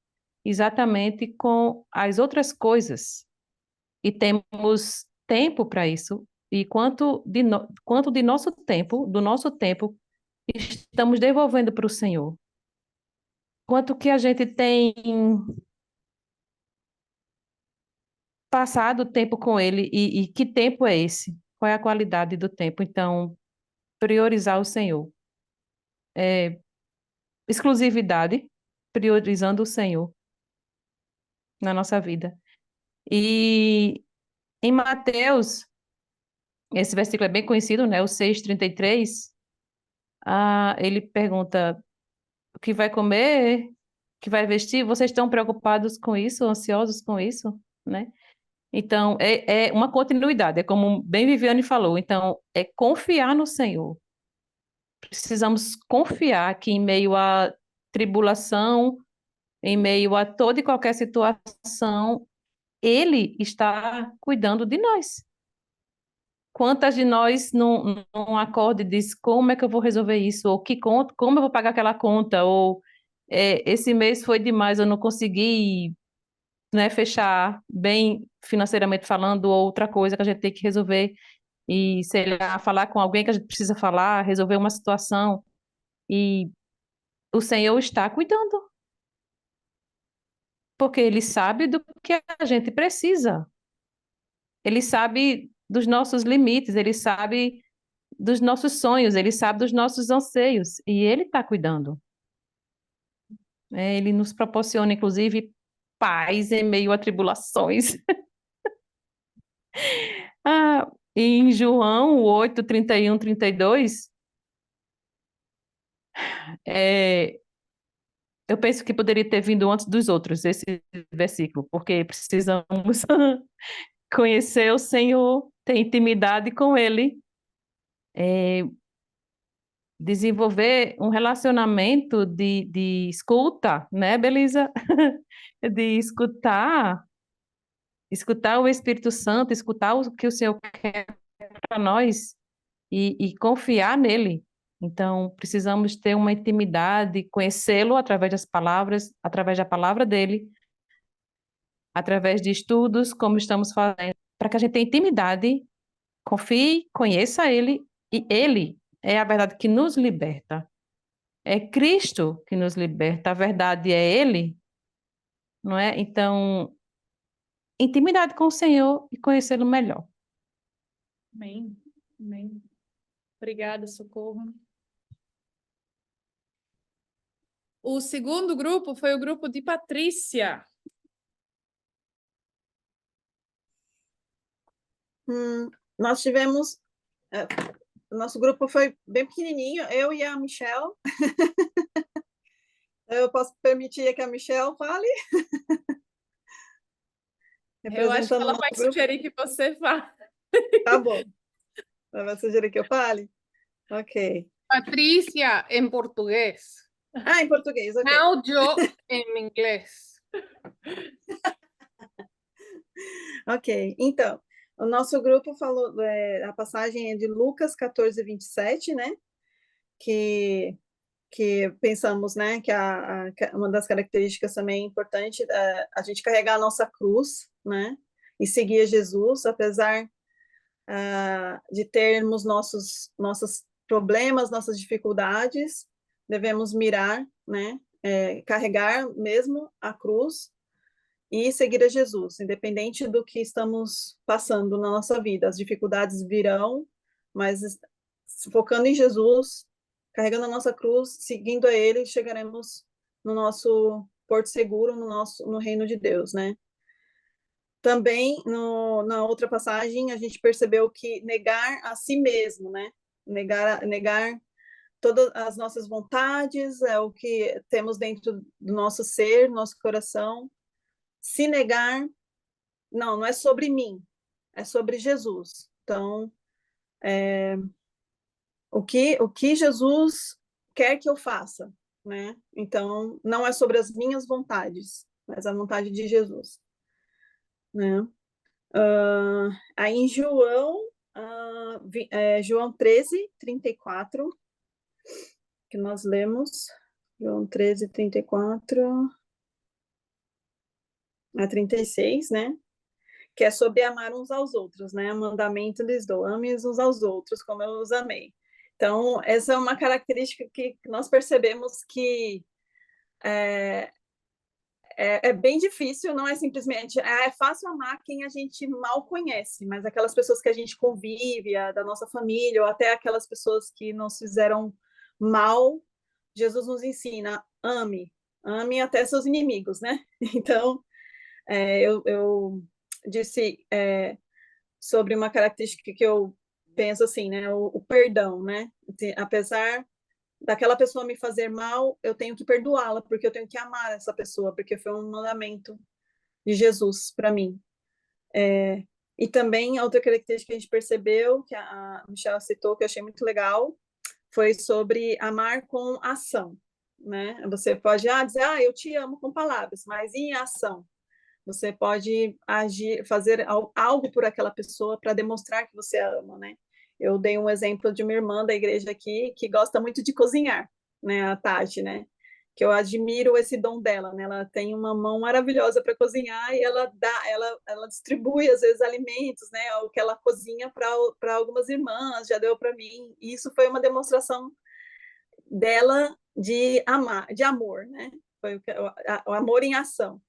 exatamente com as outras coisas. E temos tempo para isso, e quanto de nosso tempo, do nosso tempo, estamos devolvendo para o Senhor. Quanto que a gente tem passado tempo com Ele, e que tempo é esse? Qual é a qualidade do tempo? Então, priorizar o Senhor. Exclusividade, priorizando o Senhor na nossa vida. E em Mateus, esse versículo é bem conhecido, né? O 6:33, ele pergunta o que vai comer, o que vai vestir. Vocês estão preocupados com isso, ansiosos com isso, né? Então, é uma continuidade, é como bem Viviane falou. Então, é confiar no Senhor. Precisamos confiar que em meio à tribulação, em meio a toda e qualquer situação, Ele está cuidando de nós. Quantas de nós não acorda e diz como é que eu vou resolver isso? Ou que conta, como eu vou pagar aquela conta? Ou esse mês foi demais, eu não consegui, né, fechar bem financeiramente falando, ou outra coisa que a gente tem que resolver. E, sei lá, falar com alguém que a gente precisa falar, resolver uma situação. E o Senhor está cuidando. Porque Ele sabe do que a gente precisa. Ele sabe dos nossos limites, Ele sabe dos nossos sonhos, Ele sabe dos nossos anseios, e Ele está cuidando. Ele nos proporciona, inclusive, paz em meio a tribulações. Em João 8, 31, 32, eu penso que poderia ter vindo antes dos outros, esse versículo, porque precisamos conhecer o Senhor, ter intimidade com Ele, desenvolver um relacionamento de escuta, né, Belisa? De escutar o Espírito Santo, escutar o que o Senhor quer para nós, e confiar nele. Então, precisamos ter uma intimidade, conhecê-lo através das palavras, através da palavra dele, através de estudos, como estamos fazendo, para que a gente tenha intimidade, confie, conheça ele, e ele é a verdade que nos liberta. É Cristo que nos liberta, a verdade é ele, não é? Então, intimidade com o Senhor e conhecê-lo melhor. Amém. Amém. Obrigada, Socorro. O segundo grupo foi o grupo de Patrícia. Nós tivemos, o nosso grupo foi bem pequenininho, eu e a Michelle. Eu posso permitir que a Michelle fale, Eu acho que representando o ela nosso vai grupo. sugerir que você vá. Tá bom. Ela vai sugerir que eu fale? Ok. Patrícia em português. Em português, ok. Now yo em inglês. Ok, então, o nosso grupo falou, a passagem é de Lucas 14, 27, né? Que pensamos, né, que uma das características também importante é a gente carregar a nossa cruz, né? E seguir Jesus, apesar de termos nossos problemas, nossas dificuldades, devemos mirar, né? Carregar mesmo a cruz e seguir a Jesus, independente do que estamos passando na nossa vida. As dificuldades virão, mas focando em Jesus, carregando a nossa cruz, seguindo a Ele, chegaremos no nosso porto seguro, no reino de Deus, né? Também, na outra passagem, a gente percebeu que negar a si mesmo, né? Negar todas as nossas vontades, é o que temos dentro do nosso ser, nosso coração. Se negar, não é sobre mim, é sobre Jesus. Então, o que Jesus quer que eu faça, né? Então, não é sobre as minhas vontades, mas a vontade de Jesus, né? Aí em João 13, 34, que nós lemos, João 13, 34 a 36, né? Que é sobre amar uns aos outros, né? Mandamento lhes dou, ame uns aos outros, como eu os amei. Então, essa é uma característica que nós percebemos que é bem difícil, não é simplesmente, é fácil amar quem a gente mal conhece, mas aquelas pessoas que a gente convive, da nossa família, ou até aquelas pessoas que nos fizeram mal, Jesus nos ensina, ame até seus inimigos, né? Então, eu disse sobre uma característica que eu penso assim, né? O perdão, né? Apesar daquela pessoa me fazer mal, eu tenho que perdoá-la, porque eu tenho que amar essa pessoa, porque foi um mandamento de Jesus para mim. E também a outra característica que a gente percebeu, que a Michelle citou, que eu achei muito legal, foi sobre amar com ação, né? Você pode dizer, eu te amo com palavras, mas em ação. Você pode agir, fazer algo por aquela pessoa para demonstrar que você a ama, né? Eu dei um exemplo de uma irmã da igreja aqui que gosta muito de cozinhar, né? A Tati, né? Que eu admiro esse dom dela, né? Ela tem uma mão maravilhosa para cozinhar e ela distribui às vezes alimentos, né? O que ela cozinha para algumas irmãs, já deu para mim. E isso foi uma demonstração dela de amar, de amor, né? Foi o amor em ação.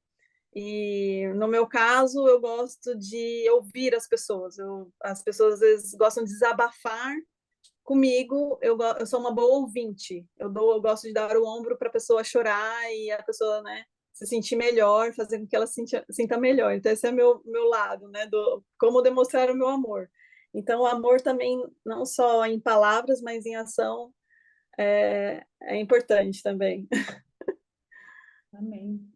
E no meu caso, eu gosto de ouvir as pessoas. As pessoas às vezes gostam de desabafar comigo. Eu sou uma boa ouvinte. Eu gosto de dar o ombro para a pessoa chorar e a pessoa, né, se sentir melhor, fazer com que ela se sinta melhor. Então esse é meu lado, né, do como demonstrar o meu amor. Então o amor também não só em palavras, mas em ação é importante também. Amém.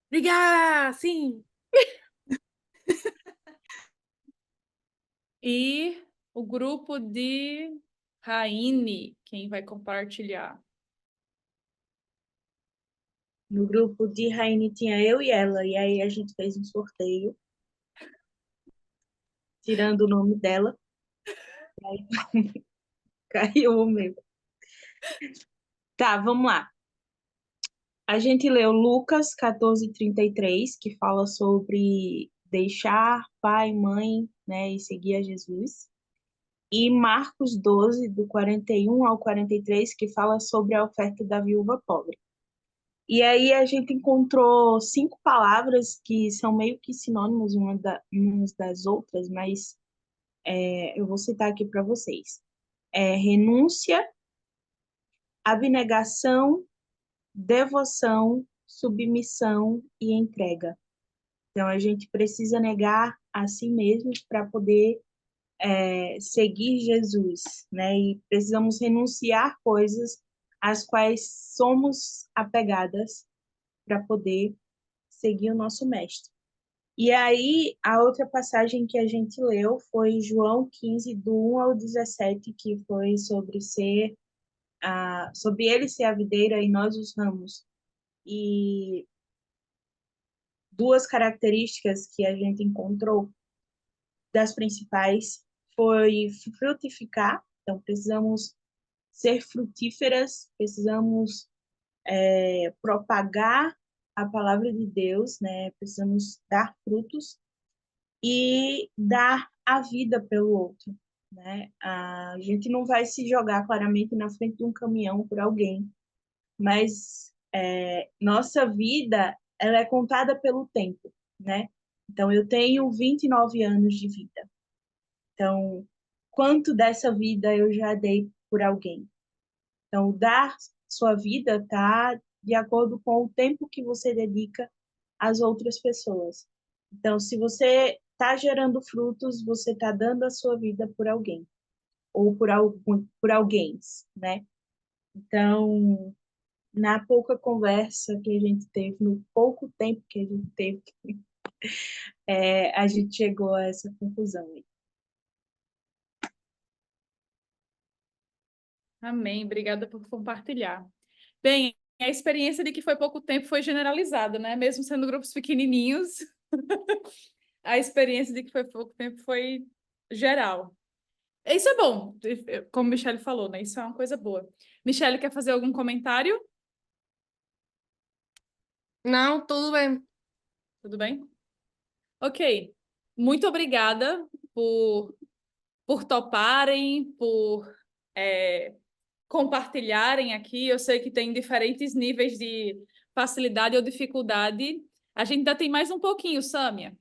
Obrigada, sim. E o grupo de Raine, quem vai compartilhar? No grupo de Raine tinha eu e ela, e aí a gente fez um sorteio, tirando o nome dela. Caiu o meu. Tá, vamos lá. A gente leu Lucas 14:33, que fala sobre deixar pai, mãe, né, e seguir a Jesus. E Marcos 12, do 41 ao 43, que fala sobre a oferta da viúva pobre. E aí a gente encontrou 5 palavras que são meio que sinônimos umas das outras, mas eu vou citar aqui para vocês. Renúncia, abnegação, devoção, submissão e entrega. Então, a gente precisa negar a si mesmos para poder seguir Jesus, né? E precisamos renunciar coisas às quais somos apegadas para poder seguir o nosso mestre. E aí, a outra passagem que a gente leu foi João 15, do 1 ao 17, que foi sobre sobre ele ser a videira e nós os ramos. E duas características que a gente encontrou das principais foi frutificar, então precisamos ser frutíferas, precisamos propagar a palavra de Deus, né? Precisamos dar frutos e dar a vida pelo outro, né? A gente não vai se jogar claramente na frente de um caminhão por alguém, mas nossa vida ela é contada pelo tempo, né? Então eu tenho 29 anos de vida. Então, quanto dessa vida eu já dei por alguém? Então, dar sua vida está de acordo com o tempo que você dedica às outras pessoas. Então, se você está gerando frutos, você está dando a sua vida por alguém ou por alguém, né? Então, na pouca conversa que a gente teve, no pouco tempo que a gente teve, a gente chegou a essa conclusão. Amém, obrigada por compartilhar. Bem, a experiência de que foi pouco tempo foi generalizada, né? Mesmo sendo grupos pequenininhos, a experiência de que foi pouco tempo foi geral. Isso é bom, como Michele falou, né? Isso é uma coisa boa. Michele, quer fazer algum comentário? Não, tudo bem. Tudo bem? Ok. Muito obrigada por toparem, por compartilharem aqui. Eu sei que tem diferentes níveis de facilidade ou dificuldade. A gente ainda tem mais um pouquinho, Sâmia.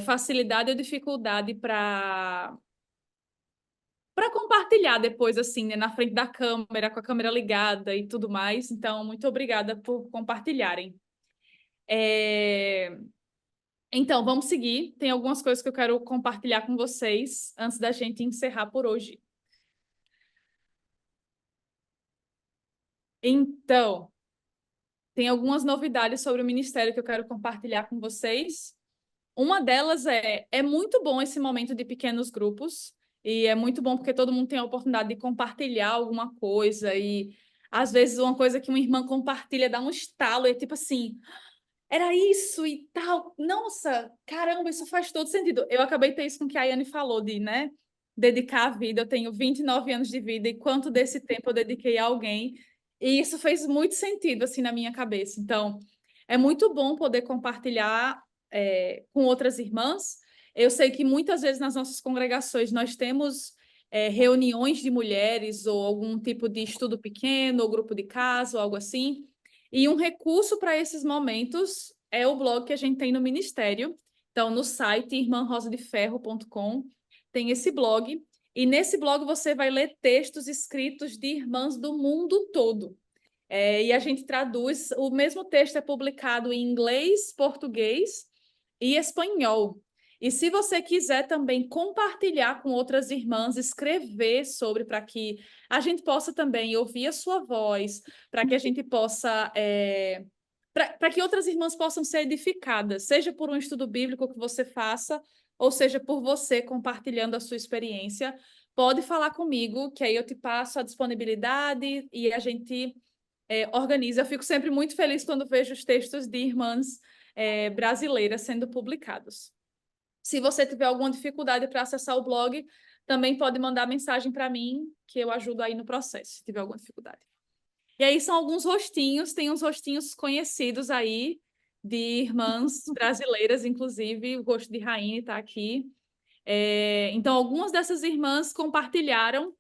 Facilidade ou dificuldade para compartilhar depois, assim, né, na frente da câmera, com a câmera ligada e tudo mais. Então, muito obrigada por compartilharem. Então, vamos seguir. Tem algumas coisas que eu quero compartilhar com vocês antes da gente encerrar por hoje. Então, tem algumas novidades sobre o ministério que eu quero compartilhar com vocês. Uma delas é muito bom esse momento de pequenos grupos, e é muito bom porque todo mundo tem a oportunidade de compartilhar alguma coisa, e às vezes uma coisa que uma irmã compartilha dá um estalo, e é tipo assim, era isso e tal. Nossa, caramba, isso faz todo sentido. Eu acabei de ter isso com o que a Ayane falou, de, né, dedicar a vida. Eu tenho 29 anos de vida, e quanto desse tempo eu dediquei a alguém, e isso fez muito sentido, assim, na minha cabeça. Então, é muito bom poder compartilhar com outras irmãs. Eu sei que muitas vezes nas nossas congregações nós temos reuniões de mulheres ou algum tipo de estudo pequeno, ou grupo de casa, ou algo assim. E um recurso para esses momentos é o blog que a gente tem no ministério. Então, no site irmãrosadeferro.com tem esse blog. E nesse blog você vai ler textos escritos de irmãs do mundo todo. E a gente traduz, o mesmo texto é publicado em inglês, português e espanhol. E se você quiser também compartilhar com outras irmãs, escrever sobre, para que a gente possa também ouvir a sua voz, para que a gente possa, para que outras irmãs possam ser edificadas, seja por um estudo bíblico que você faça, ou seja por você compartilhando a sua experiência, pode falar comigo, que aí eu te passo a disponibilidade e a gente organiza. Eu fico sempre muito feliz quando vejo os textos de irmãs brasileiras sendo publicados. Se você tiver alguma dificuldade para acessar o blog, também pode mandar mensagem para mim, que eu ajudo aí no processo, se tiver alguma dificuldade. E aí são alguns rostinhos, tem uns rostinhos conhecidos aí, de irmãs brasileiras, inclusive, o rosto de Raine está aqui. Então, algumas dessas irmãs compartilharam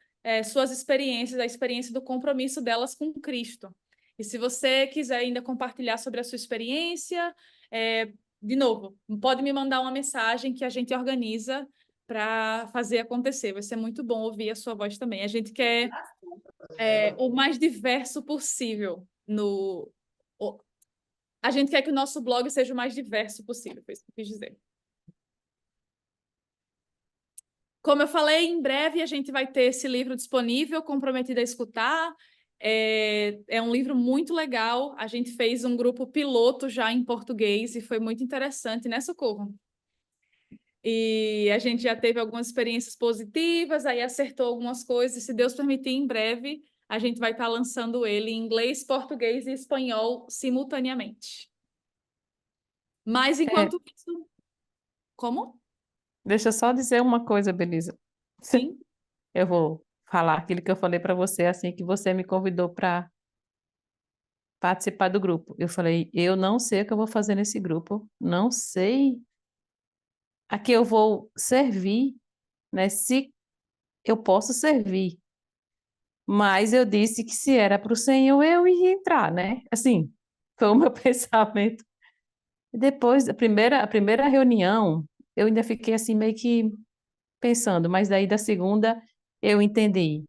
suas experiências, a experiência do compromisso delas com Cristo. E se você quiser ainda compartilhar sobre a sua experiência, de novo, pode me mandar uma mensagem que a gente organiza para fazer acontecer. Vai ser muito bom ouvir a sua voz também. A gente quer o mais diverso possível. A gente quer que o nosso blog seja o mais diverso possível, foi isso que eu quis dizer. Como eu falei, em breve a gente vai ter esse livro disponível, Comprometida a Escutar. É um livro muito legal. A gente fez um grupo piloto já em português e foi muito interessante, né, Socorro? E a gente já teve algumas experiências positivas, aí acertou algumas coisas. E se Deus permitir, em breve a gente vai estar lançando ele em inglês, português e espanhol simultaneamente. Mas enquanto isso... Como? Deixa eu só dizer uma coisa, Belisa. Sim. Eu vou falar aquilo que eu falei para você assim que você me convidou para participar do grupo. Eu falei, eu não sei o que eu vou fazer nesse grupo, não sei a que eu vou servir, né? Se eu posso servir. Mas eu disse que se era para o Senhor, eu ia entrar, né? Assim, foi o meu pensamento. Depois, a primeira reunião, eu ainda fiquei assim meio que pensando, mas daí da segunda eu entendi.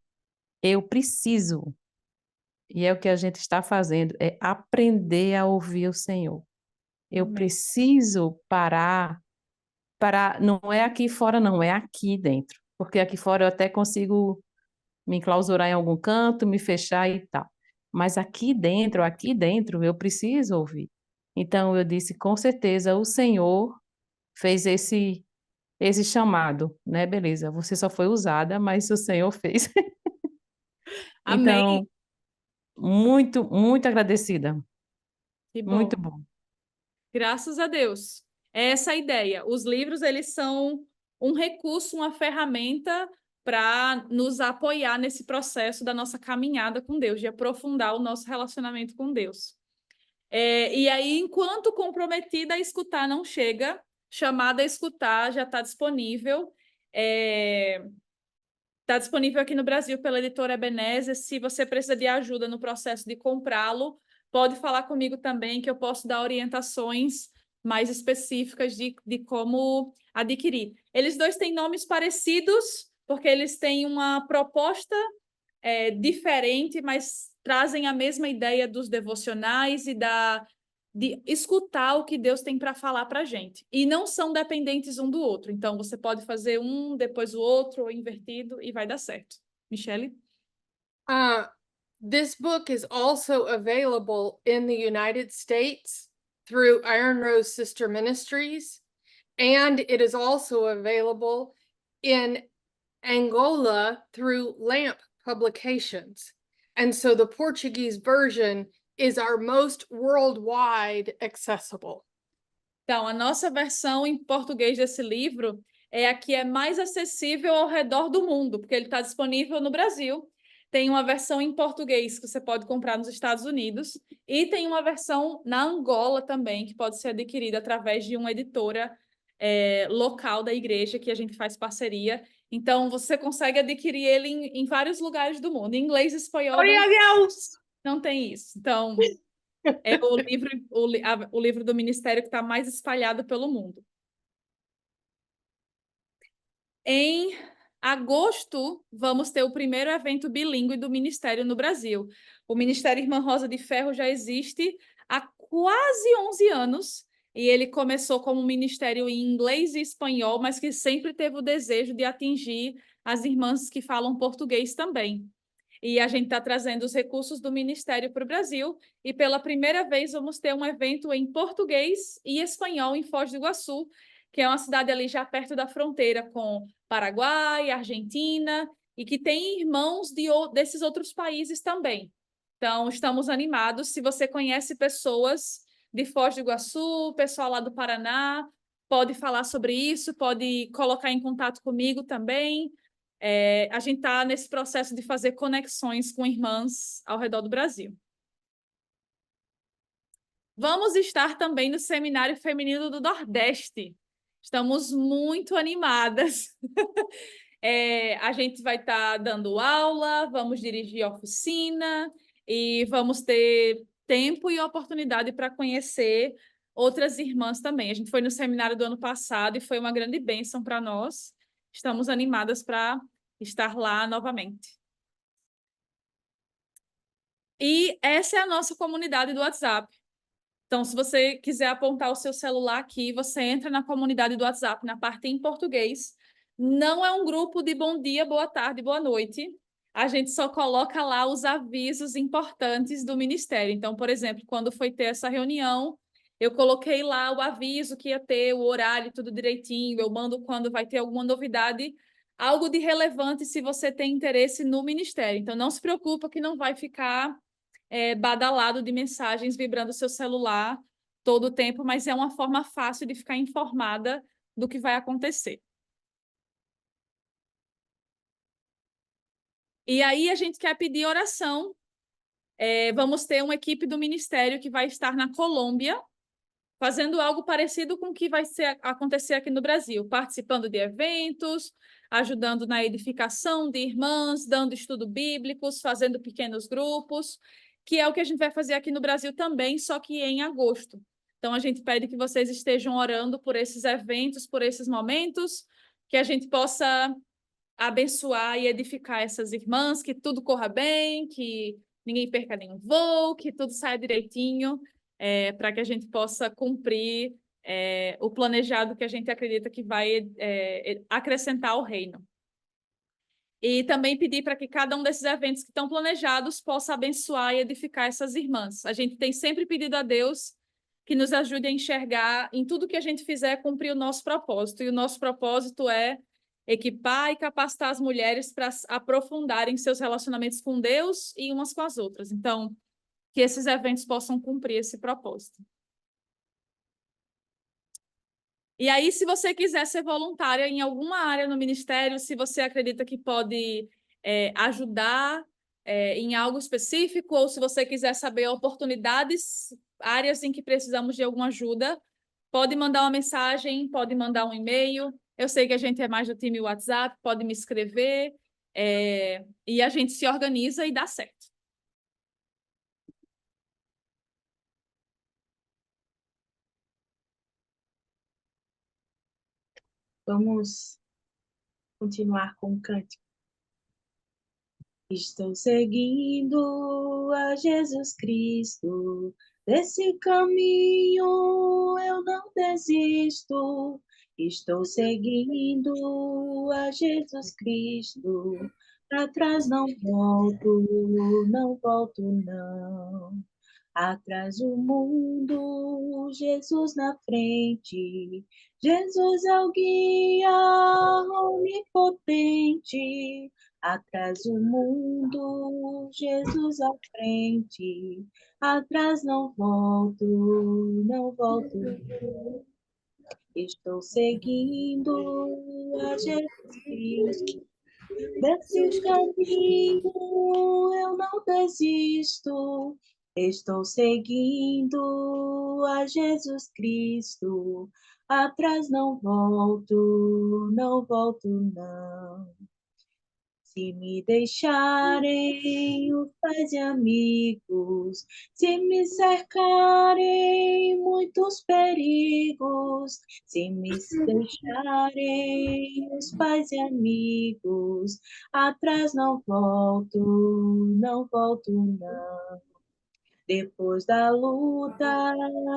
Eu preciso, e é o que a gente está fazendo, é aprender a ouvir o Senhor. Eu Amém. preciso parar, não é aqui fora, não, é aqui dentro. Porque aqui fora eu até consigo me enclausurar em algum canto, me fechar e tal. Mas aqui dentro, eu preciso ouvir. Então eu disse, com certeza, o Senhor fez esse chamado, né? Beleza, você só foi usada, mas o Senhor fez. Amém. Então, muito, muito agradecida. Que Muito bom. bom. Graças a Deus. É essa a ideia. Os livros, eles são um recurso, uma ferramenta para nos apoiar nesse processo da nossa caminhada com Deus, de aprofundar o nosso relacionamento com Deus. E aí, enquanto Comprometida a Escutar não chega, Chamada a Escutar já está disponível. Está disponível aqui no Brasil pela editora Ebenezer. Se você precisa de ajuda no processo de comprá-lo, pode falar comigo também, que eu posso dar orientações mais específicas de como adquirir. Eles dois têm nomes parecidos, porque eles têm uma proposta diferente, mas trazem a mesma ideia dos devocionais e de escutar o que Deus tem para falar para a gente. E não são dependentes um do outro. Então, você pode fazer um, depois o outro, ou invertido, e vai dar certo. Michele? This book is also available in the United States through Iron Rose Sister Ministries, and it is also available in Angola through LAMP Publications. And so the Portuguese version is our most worldwide accessible. Então, a nossa versão em português desse livro é a que é mais acessível ao redor do mundo, porque ele está disponível no Brasil. Tem uma versão em português que você pode comprar nos Estados Unidos e tem uma versão na Angola também, que pode ser adquirida através de uma editora local da igreja, que a gente faz parceria. Então, você consegue adquirir ele em vários lugares do mundo. Em inglês e espanhol não tem isso. Então, é o livro do ministério que está mais espalhado pelo mundo. Em agosto, vamos ter o primeiro evento bilíngue do Ministério no Brasil. O Ministério Irmã Rosa de Ferro já existe há quase 11 anos, e ele começou como um ministério em inglês e espanhol, mas que sempre teve o desejo de atingir as irmãs que falam português também. E a gente está trazendo os recursos do Ministério para o Brasil, e pela primeira vez vamos ter um evento em português e espanhol em Foz do Iguaçu, que é uma cidade ali já perto da fronteira com Paraguai, Argentina, e que tem irmãos desses outros países também. Então, estamos animados. Se você conhece pessoas de Foz do Iguaçu, pessoal lá do Paraná, pode falar sobre isso, pode colocar em contato comigo também. a gente está nesse processo de fazer conexões com irmãs ao redor do Brasil. Vamos estar também no Seminário Feminino do Nordeste. Estamos muito animadas. A gente vai estar dando aula, vamos dirigir oficina e vamos ter tempo e oportunidade para conhecer outras irmãs também. A gente foi no seminário do ano passado e foi uma grande bênção para nós. Estamos animadas para estar lá novamente. E essa é a nossa comunidade do WhatsApp. Então, se você quiser apontar o seu celular aqui, você entra na comunidade do WhatsApp, na parte em português. Não é um grupo de bom dia, boa tarde, boa noite. A gente só coloca lá os avisos importantes do ministério. Então, por exemplo, quando foi ter essa reunião, eu coloquei lá o aviso que ia ter, o horário, tudo direitinho. Eu mando quando vai ter alguma novidade, algo de relevante se você tem interesse no ministério. Então, não se preocupa que não vai ficar badalado de mensagens vibrando o seu celular todo o tempo, mas é uma forma fácil de ficar informada do que vai acontecer. E aí a gente quer pedir oração. Vamos ter uma equipe do ministério que vai estar na Colômbia, fazendo algo parecido com o que vai acontecer aqui no Brasil, participando de eventos, ajudando na edificação de irmãs, dando estudo bíblicos, fazendo pequenos grupos, que é o que a gente vai fazer aqui no Brasil também, só que em agosto. Então, a gente pede que vocês estejam orando por esses eventos, por esses momentos, que a gente possa abençoar e edificar essas irmãs, que tudo corra bem, que ninguém perca nenhum voo, que tudo saia direitinho, para que a gente possa cumprir o planejado que a gente acredita que vai acrescentar ao reino. E também pedir para que cada um desses eventos que estão planejados possa abençoar e edificar essas irmãs. A gente tem sempre pedido a Deus que nos ajude a enxergar em tudo que a gente fizer cumprir o nosso propósito. E o nosso propósito é equipar e capacitar as mulheres para aprofundarem seus relacionamentos com Deus e umas com as outras. Então, que esses eventos possam cumprir esse propósito. E aí, se você quiser ser voluntária em alguma área no ministério, se você acredita que pode ajudar em algo específico, ou se você quiser saber oportunidades, áreas em que precisamos de alguma ajuda, pode mandar uma mensagem, pode mandar um e-mail. Eu sei que a gente é mais do time WhatsApp, pode me escrever, e a gente se organiza e dá certo. Vamos continuar com o cântico. Estou seguindo a Jesus Cristo, desse caminho eu não desisto. Estou seguindo a Jesus Cristo, para trás não volto, não volto não. Atrás o mundo, Jesus na frente, Jesus é o guia onipotente. Atrás o mundo, Jesus à frente, atrás não volto, não volto. Estou seguindo a Jesus Cristo, desse caminho eu não desisto. Estou seguindo a Jesus Cristo, atrás não volto, não volto não. Se me deixarem os pais e amigos, se me cercarem muitos perigos, se me deixarem os pais e amigos, atrás não volto, não volto não. Depois da luta,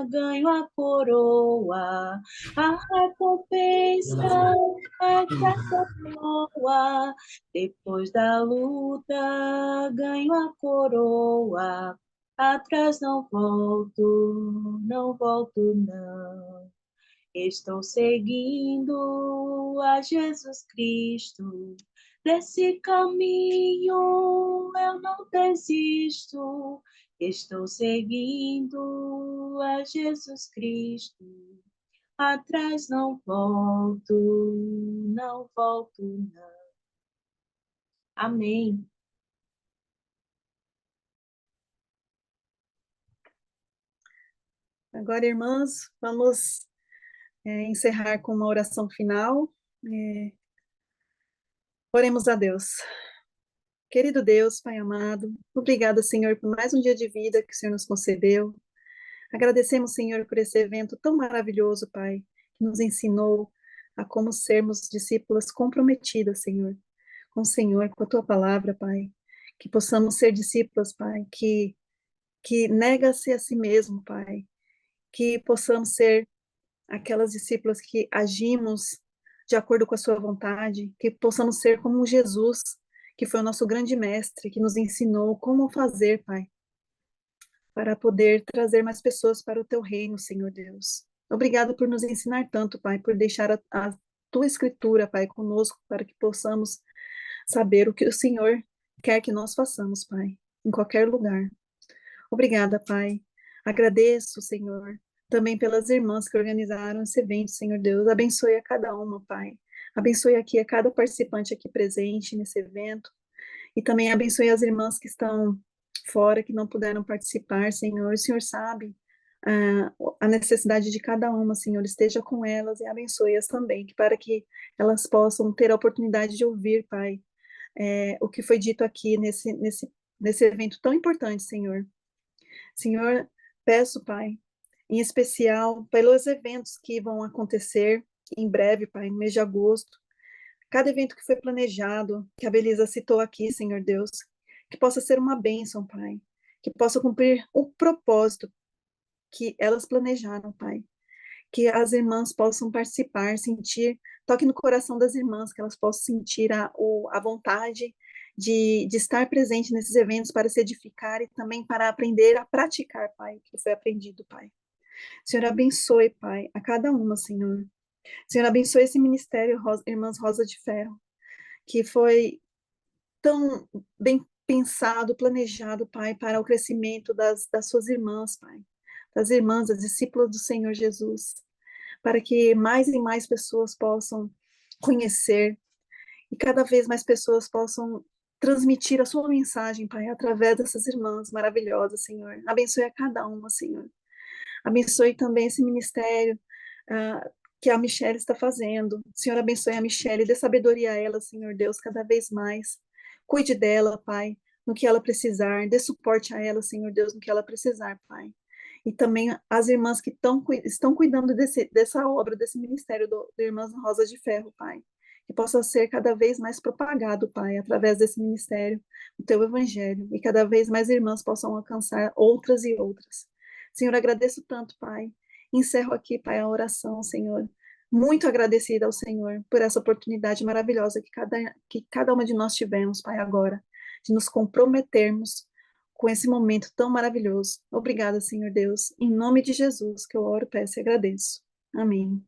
ganho a coroa, a recompensa é dessa boa. Depois da luta, ganho a coroa, atrás não volto, não volto não. Estou seguindo a Jesus Cristo, desse caminho eu não desisto. Estou seguindo a Jesus Cristo, atrás não volto, não volto não. Amém. Agora, irmãs, vamos encerrar com uma oração final. Oremos a Deus. Querido Deus, Pai amado, obrigada, Senhor, por mais um dia de vida que o Senhor nos concedeu. Agradecemos, Senhor, por esse evento tão maravilhoso, Pai, que nos ensinou a como sermos discípulas comprometidas, Senhor, com o Senhor, com a Tua palavra, Pai. Que possamos ser discípulas, Pai, que nega-se a si mesmo, Pai. Que possamos ser aquelas discípulas que agimos de acordo com a Sua vontade. Que possamos ser como Jesus, que foi o nosso grande mestre, que nos ensinou como fazer, Pai, para poder trazer mais pessoas para o Teu reino, Senhor Deus. Obrigado por nos ensinar tanto, Pai, por deixar a Tua Escritura, Pai, conosco, para que possamos saber o que o Senhor quer que nós façamos, Pai, em qualquer lugar. Obrigada, Pai. Agradeço, Senhor, também pelas irmãs que organizaram esse evento, Senhor Deus. Abençoe a cada uma, Pai. Abençoe aqui a cada participante aqui presente nesse evento. E também abençoe as irmãs que estão fora, que não puderam participar, Senhor. O Senhor sabe a necessidade de cada uma, Senhor. Esteja com elas e abençoe-as também, para que elas possam ter a oportunidade de ouvir, Pai, o que foi dito aqui nesse evento tão importante, Senhor. Senhor, peço, Pai, em especial pelos eventos que vão acontecer em breve, Pai, no mês de agosto. Cada evento que foi planejado, que a Belisa citou aqui, Senhor Deus, que possa ser uma bênção, Pai, que possa cumprir o propósito que elas planejaram, Pai, que as irmãs possam participar, sentir, toque no coração das irmãs, que elas possam sentir a vontade de estar presente nesses eventos para se edificar e também para aprender a praticar, Pai, o que foi aprendido, Pai. Senhor, abençoe, Pai, a cada uma, Senhor. Senhor, abençoe esse ministério, Irmãs Rosa de Ferro, que foi tão bem pensado, planejado, Pai, para o crescimento das suas irmãs, Pai, das irmãs, das discípulas do Senhor Jesus, para que mais e mais pessoas possam conhecer e cada vez mais pessoas possam transmitir a sua mensagem, Pai, através dessas irmãs maravilhosas, Senhor. Abençoe a cada uma, Senhor. Abençoe também esse ministério que a Michelle está fazendo. Senhor, abençoe a Michelle, dê sabedoria a ela, Senhor Deus, cada vez mais. Cuide dela, Pai, no que ela precisar. Dê suporte a ela, Senhor Deus, no que ela precisar, Pai. E também as irmãs que estão cuidando dessa obra, desse ministério do Irmãs Rosa de Ferro, Pai. Que possa ser cada vez mais propagado, Pai, através desse ministério, o Teu Evangelho. E cada vez mais irmãs possam alcançar outras e outras. Senhor, agradeço tanto, Pai. Encerro aqui, Pai, a oração, Senhor. Muito agradecida ao Senhor por essa oportunidade maravilhosa que cada uma de nós tivemos, Pai, agora, de nos comprometermos com esse momento tão maravilhoso. Obrigada, Senhor Deus. Em nome de Jesus que eu oro, peço e agradeço. Amém.